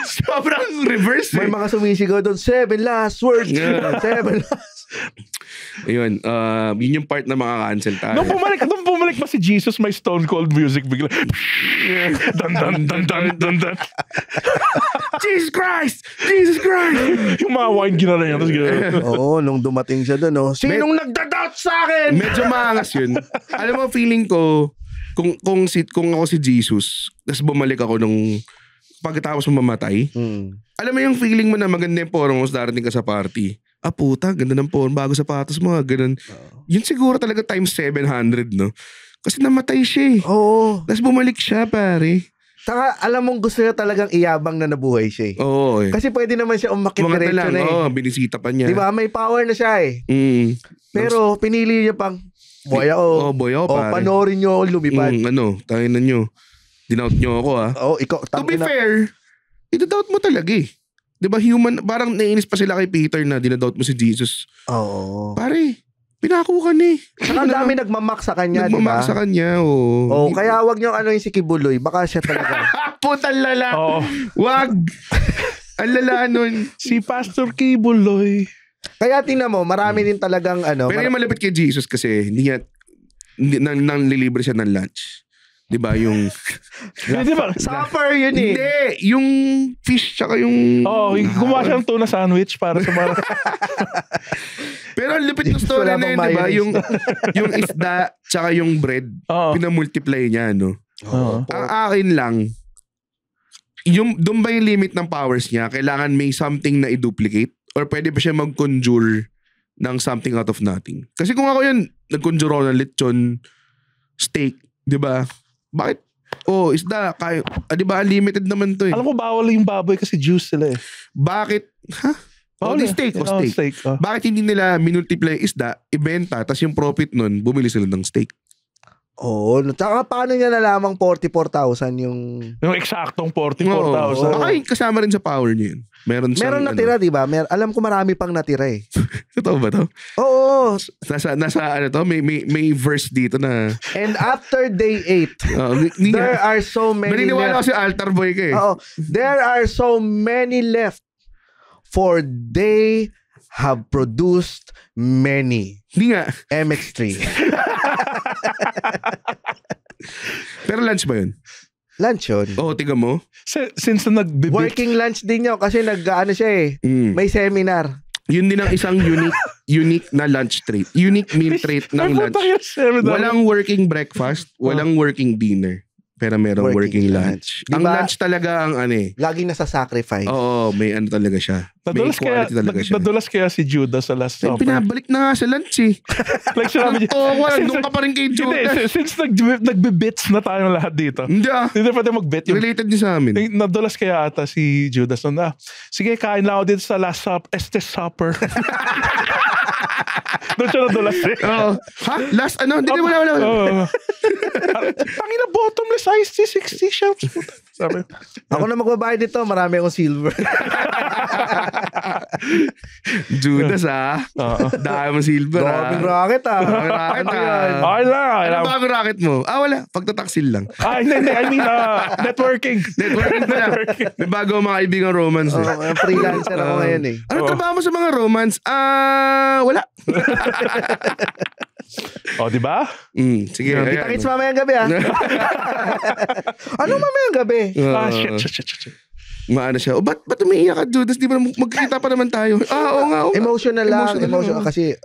Sobrang reverse. May mga sumisigaw doon, 7 last words. 7 last. Ayun, yun yung part na makakancel tayo. Nung bumalik ba si Jesus, may Stone Cold music bigla. Dun, dun, dun, dun, dun, dun. Jesus Christ! Jesus Christ! Yung mga wine ginala niya. Tapos gano'n. Oo, nung dumating siya doon, no? Sinong nagda-doubt sa akin? Medyo maangas yun. Alam mo, feeling ko, kung ako si Jesus, tapos bumalik ako nung pagkatapos mo mamatay, alam mo yung feeling mo na maganda yung porong mo, darating ka sa party. Puta, ganda ng porong, bago sapatos mo, ganun. Yun siguro talaga times 700, no? Kasi namatay siya eh. Oo. Tapos bumalik siya, pare. Saka, alam mong gusto niya talagang iyabang na nabuhay siya eh. Oo eh. Kasi pwede naman siya umakit Mga diretso lang, na eh. binisita pa niya. Diba? May power na siya eh. Pero pinili niya pang, boy ako. Boy ako, pare. Panoorin niyo ako lumipad. Tayo na nyo. Dinout nyo ako Ikaw. To be fair, idadoubt mo talaga eh. Diba human, parang naiinis pa sila kay Peter na dinadoubt mo si Jesus. Oo. Pare, pinako ka na eh. Saka ang dami nagmamak sa kanya, diba? Nagmamak sa kanya, oo. Kaya wag niyo yung si Kibuloy. Baka siya talaga. Putang lala. Oo. Wag. Ang lala nun. Si Pastor Kibuloy. Kaya tingnan mo, marami din talagang Pero yung malapit kay Jesus kasi, nang lilibre siya ng lunch. Diba yung... Di ba? Supper yun eh. Hindi, yung fish tsaka yung... gumawa siya ng tuna sandwich para sa mga... Pero ang lupit ng story na yun, diba? Yung isda tsaka yung bread, pinamultiply niya, no? Ang akin lang, doon ba yung limit ng powers niya? Kailangan may something na i-duplicate? Or pwede pa siya mag-conjure ng something out of nothing? Kasi kung ako yun, nag-conjure ako ng lechon, steak, diba? Bakit? Isda, kayo. Diba, unlimited naman to eh. Alam ko, bawal yung baboy kasi juice sila eh. Bakit? Steak. Bakit hindi nila minultiply isda, ibenta, tas yung profit nun, bumili sila ng steak? Oo. Tsaka paano niya nalamang 44,000 yung... Yung eksaktong 44,000. Baka kasama rin sa power niya yun. Meron natira, diba? Alam ko marami pang natira eh. Totoo ba to? Oo. Nasa to? May verse dito na... And after day 8, there are so many Maniniwala left. ko si altar boy ka eh. There are so many left, for they have produced many. Hindi nga. MX3. Pero lunch ba yun? Lunch yun. Tiga mo. Since nagbibit. Working lunch din yun kasi siya eh. May seminar. Yun din ang isang unique na lunch trait. Unique meal trait ng lunch. Walang working breakfast, walang working dinner. Pero merong working lunch. Diba? Ang lunch talaga ang laging nasa sacrifice. Oo, may talaga siya. May quality talaga siya. Nadulas kaya si Judas sa Last Supper. Pinabalik na nga sa lunch eh. Like sinabi niya. Doon ka pa rin kay Judas. Since nagbibits na tayong lahat dito. Hindi pwede mag-bit. Related din sa amin. Nadulas kaya ata si Judas. Sige, kain lang ako dito sa Last Supper. Supper. Doon siya nadulas eh. Last Hindi, wala. Tangina, bottomless iced tea, 60 shots. Sabi. Ako na magbabayad dito, marami akong silver. Judas dahil mo silver Daming racket Okay lang. Ano bago racket mo? Wala. Pagtataksil lang. Hindi. I mean, networking. Networking pala. May bago mga kaibigan romance eh. Freelancer ako ngayon eh. Ano trabaho mo sa mga romance? Wala. Diba? Sige. Kita-kits mamayang gabi Ano mamayang gabi? Shit. Maano siya. Ba't umiiyak ka, Judas? Di ba magkikita pa naman tayo? Oo nga. Emotional lang. Kasi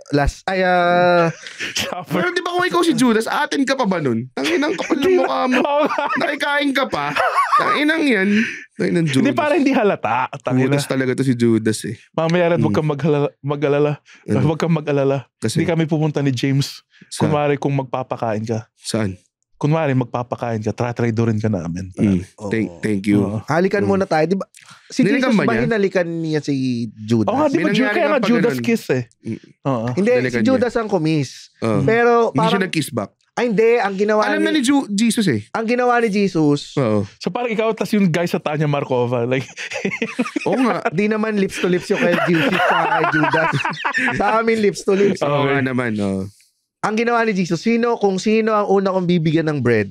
Pero di ba kung ikaw si Judas, atin ka pa ba nun? Tanginang kapal ng mukha mo. Nakikain ka pa. Tanginang yan. Tanginang Judas. Hindi, parang hindi halata. Judas talaga to si Judas eh. Mamaya rin, huwag kang mag-alala. Huwag kang mag-alala. Hindi kami pupunta ni James. Kunwari kung magpapakain ka. Saan? Kunwari magpapakain ka, try-dorin ka namin. Thank you. Halikan muna tayo. Diba, si Jesus ba hinalikan niya si Judas? Di ba kaya nga Judas kiss eh. Hindi, si Judas ang kumis. Pero hindi siya nag-kiss back. Hindi, ang ginawa alam na ni Jesus eh. Ang ginawa ni Jesus. So parang ikaw tas yung guy sa Tanya Markova. Like, oo nga. Di naman lips to lips yung kay Jesus sa kay Judas. Sa amin lips to lips. Oo nga naman. Ang ginawa ni Jesus, kung sino ang una kong bibigyan ng bread,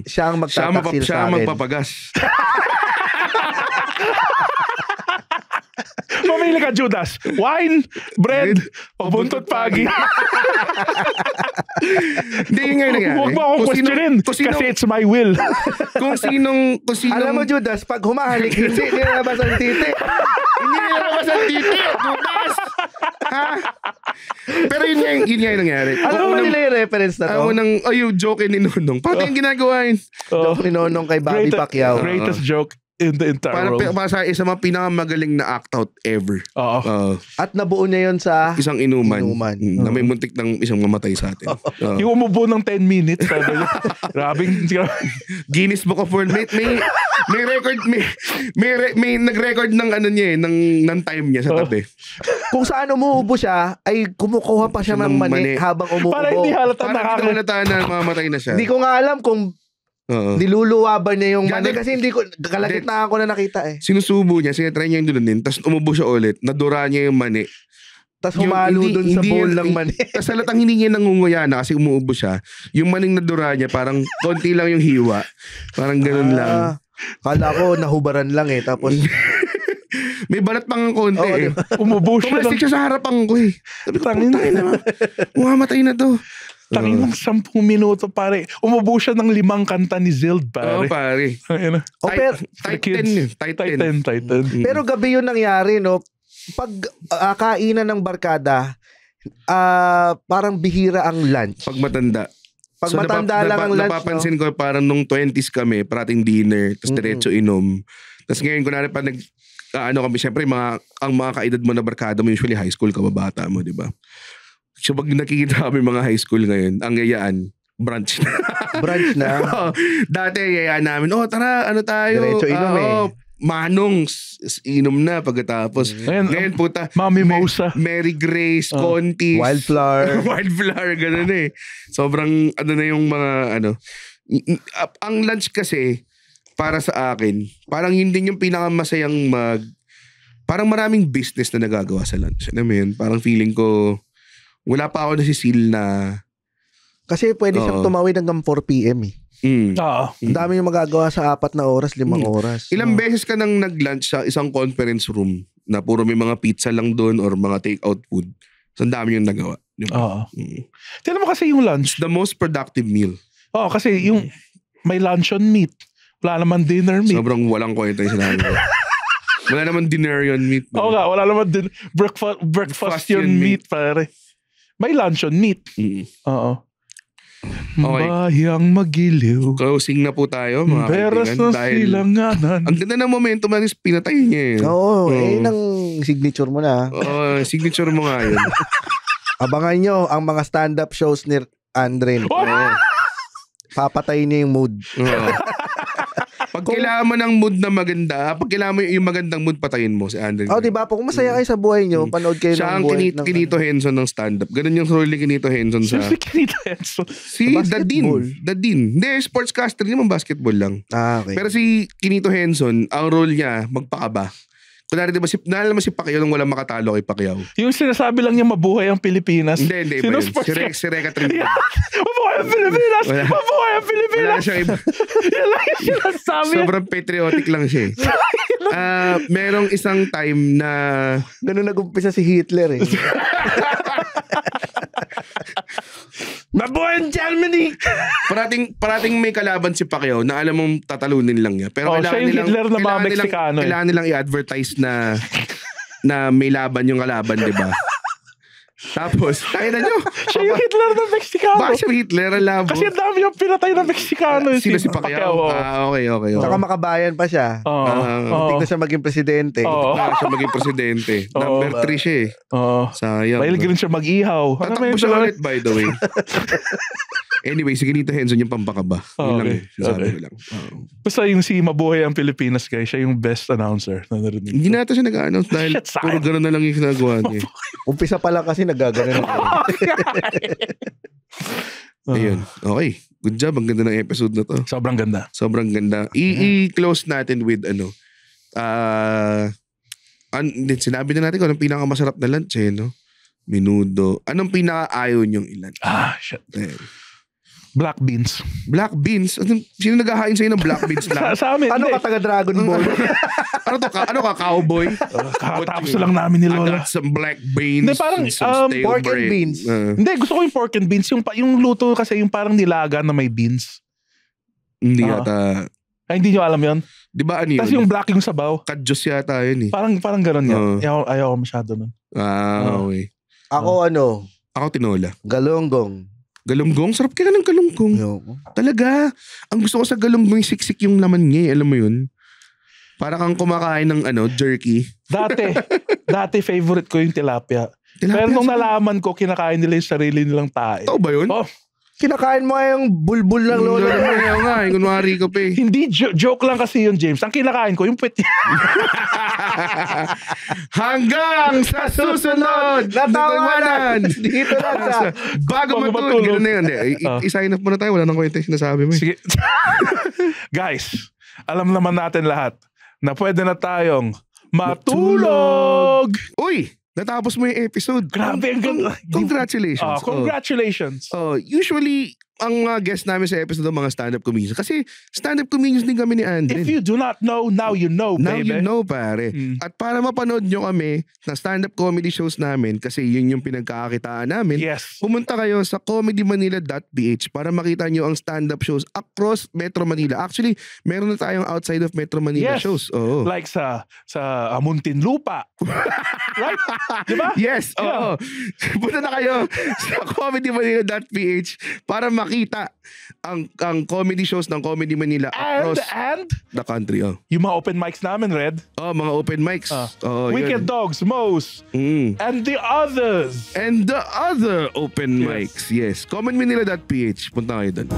siya ang magtataksil sa akin. Siya ang magpapagas. Mamili ka, Judas. Wine, bread, o buntot pagi. Hindi, yun nga yung nangyari. Huwag mo akong questionin kasi it's my will. Kung sinong... Alam mo, Judas, pag humahalik, hindi nilabas ang titi. Hindi nilabas ang titi. Judas! Ha? Pero yun nga yung nangyari. Alam mo nila yung reference na to? Yung joke ni Nonong. Pati yung ginagawa yun. Joke ni Nonong kay Bobby Pacquiao. Greatest joke in the entire world. Para sa isa mga pinakamagaling na act out ever. At nabuo niya yun sa isang inuman. Na may muntik ng isang mamatay sa atin. Yung umubo ng 10 minutes. Grabing. Guinness Book of World. May record. May nag-record ng ano niya ng time niya sa tabi. Kung saan umuubo siya, ay kumukuha pa siya ng mani habang umuubo. Para hindi halata na mamatay na siya. Hindi ko nga alam kung niluluwa ba niya yung mani kasi hindi ko kalagitnaan ko na nakita eh. Sinusubo niya, sinatry niya yung dulunin, tapos umubo siya ulit, nadura niya yung mani. Tapos humalo dun sa bowl ng mani. Tapos halatang hindi niya nangunguya na kasi umuubo siya. Yung maning nadura niya, parang konti lang yung hiwa. Parang ganun lang. Kala ko nahubaran lang eh. Tapos may balat pang konti eh. Diba? Umubo siya. Tumastik siya sa harapan ko eh. Sabi ko, putay na. Mamatay na to. Tangin ng 10 minuto, pare. Umubo siya ng 5 kanta ni Zild, pare. Oo, pare. Titan. Pero gabi yun nangyari, no? Pag kainan ng barkada, parang bihira ang lunch. Pag matanda. Pag matanda lang ang lunch, napapansin ko parang nung 20s kami, parating dinner, tapos diretso inom. Tapos ngayon, kunwari pa kami, syempre, ang mga kaedad mo na barkada mo, usually high school, kababata mo, di ba? So pag nakikita kami mga high school ngayon, ang yayaan, brunch na. Brunch na? Dati yayaan namin, tara, ano tayo? Diretso inom Manong, inom na pagkatapos. Ngayon puta, Mami Mosa. Mary Grace, Contis. Wildflower, ganun eh. Sobrang, na yung mga, ang lunch kasi, para sa akin, parang yun din yung pinakamasayang parang maraming business na nagagawa sa lunch. Alam mo yun? Parang feeling ko, wala pa ako nasisil na... Kasi pwede siyang tumawid hanggang 4 p.m. eh. Ang dami yung magagawa sa 4 na oras, 5 oras. Ilang beses ka nang nag-lunch sa isang conference room na puro may mga pizza lang doon or mga take-out food. So, ang dami yung nagawa. Diba? Tignan mo kasi yung lunch. It's the most productive meal. Kasi yung may luncheon meat. Wala naman dinner meat. Sobrang walang kwenta yung sinabi ko. Wala naman dinner yun meat. Wala naman breakfast yun meat, pare. May luncheon meat. Oo. Okay. Bayang magiliw. Closing na po tayo, mga Beras kaibigan. na silanganan. Ang ganda ng momentum na pinatay niya eh. Oo, nang signature mo na. Oo, signature mo nga yun. Abangan nyo ang mga stand-up shows ni Andre. Papatay niya yung mood. Pag kailangan mo ng mood na maganda, pag kailangan mo yung magandang mood, patayin mo si Andre. Diba? Kung masaya kayo sa buhay nyo, panood kayo siya ng buhay. Siya ang Kinito Henson ng stand-up. Ganun yung role ni Kinito Henson sa... Si Kinito Henson? Si The Dean. Hindi, sportscaster. Hindi naman basketball lang. Okay. Pero si Kinito Henson, ang role niya, magpakaba. Kunwari, diba, naalala mo si Pacquiao nung walang makatalo kay Pacquiao? Yung sinasabi lang niya mabuhay ang Pilipinas. Hindi. Sino Si Reka Trinidad. Mabuhay ang Pilipinas! Mabuhay ang Pilipinas! Wala siya iba. Yan lang yung sinasabi. Sobrang patriotic lang siya. Merong isang time na... Ganun nag-umpisa si Hitler eh. Mabuhay ang Germany! Parating may kalaban si Pacquiao na alam mong tatalunin lang niya. Pero siya yung Hitler na mga Meksikano. Kailangan nilang i-advertise na may laban yung kalaban, di ba? Tapos, kaya na nyo. Siya yung Hitler na Meksikano. Bakit siya Hitler? Ang labo. Kasi ang dami yung pinatay na Meksikano. Sino si Pacquiao? Okay. Saka makabayan pa siya. Hindi na siya maging presidente. Siya maging presidente. Number 3 siya eh. Sayang. Mahilig rin siya mag-ihaw. Tatakbo siya ulit, by the way. Anyway, si Kinito Henson yung pampakaba. Yun lang. Sabi ko lang. Basta yung si Mabuhay ang Pilipinas, guys, siya yung best announcer na narinig. Hindi na ito siya nag-announce dahil puro gano'n na lang yung ginagawa niya. Umpisa pa lang kasi nagagano'n. Ayun. Okay. Good job. Ang ganda ng episode na to. Sobrang ganda. Sobrang ganda. I-close natin with sinabi na natin kung anong pinakamasarap na lunch no? Menudo. Anong pinaka-ayaw niyong ilan? Shit. Black beans. Black beans? Sino naghahain sa'yo ng black beans lang? sa amin. Ano ka taga Dragon Ball? Ano ka, cowboy? Tapos lang namin ni I Lola. got some black beans. Hindi, parang, and some stale pork and bread. beans. Hindi, gusto ko yung pork and beans. Yung luto kasi yung parang nilaga na may beans. Hindi yata. Ay, hindi nyo alam yun? Di ba ano yun? Tapos yung black yung sabaw. Kadyos yata yun eh. Parang ganun yan. Ayaw ko masyado nun. Okay. Ako Ako tinola. galunggong. Galunggong? Sarap kaya ng galunggong. Talaga. Ang gusto ko sa galunggong yung siksik yung laman niya. Alam mo yun? Para kang kumakain ng jerky. Dati favorite ko yung tilapia. Pero nung nalaman ko, kinakain nila yung sarili nilang tae. Ito ba yun? Oh, Kinakain mo yung bulbul ng Lola. Ayaw nga. Kunwari ka pa eh. hindi, joke lang kasi yun, James. Ang kinakain ko, yung puwet. Hanggang sa susunod na tawanan. Dito lang sa Bago matulog. Ganun na yun. I-sign up muna tayo. Wala nang kwenta yung sinasabi mo. Sige. Guys, alam naman natin lahat na pwede na tayong matulog. Uy! Natapos mo yung episode. Grabe, ang ganda. Congratulations. Congratulations. Usually, ang mga guest namin sa episode ng mga stand-up comedians. Kasi stand-up comedians din kami ni Andren. If you do not know, now you know, Now baby. you know, pare. At para mapanood nyo kami na stand-up comedy shows namin, kasi yun yung pinagkakakitaan namin, Yes. pumunta kayo sa comedymanila.ph para makita nyo ang stand-up shows across Metro Manila. Actually, meron na tayong outside of Metro Manila Yes. shows. Oo. Like sa Muntinlupa. Right? Diba? Yes, Yeah. oo. Punta na kayo sa comedymanila.ph para makita ang comedy shows ng Comedy Manila across And the country. yung mga open mics namin, Red. Mga open mics. Wicked yun. Dogs, Mo's, and the others. And the other open mics. Yes. Commonmanila.ph. Punta kayo doon.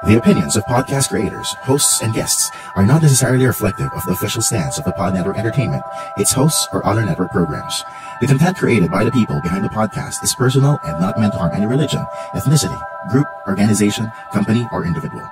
The opinions of podcast creators, hosts, and guests are not necessarily reflective of the official stance of the Pod Network Entertainment, its hosts, or other network programs. The content created by the people behind the podcast is personal and not meant to harm any religion, ethnicity, group, organization, company, or individual.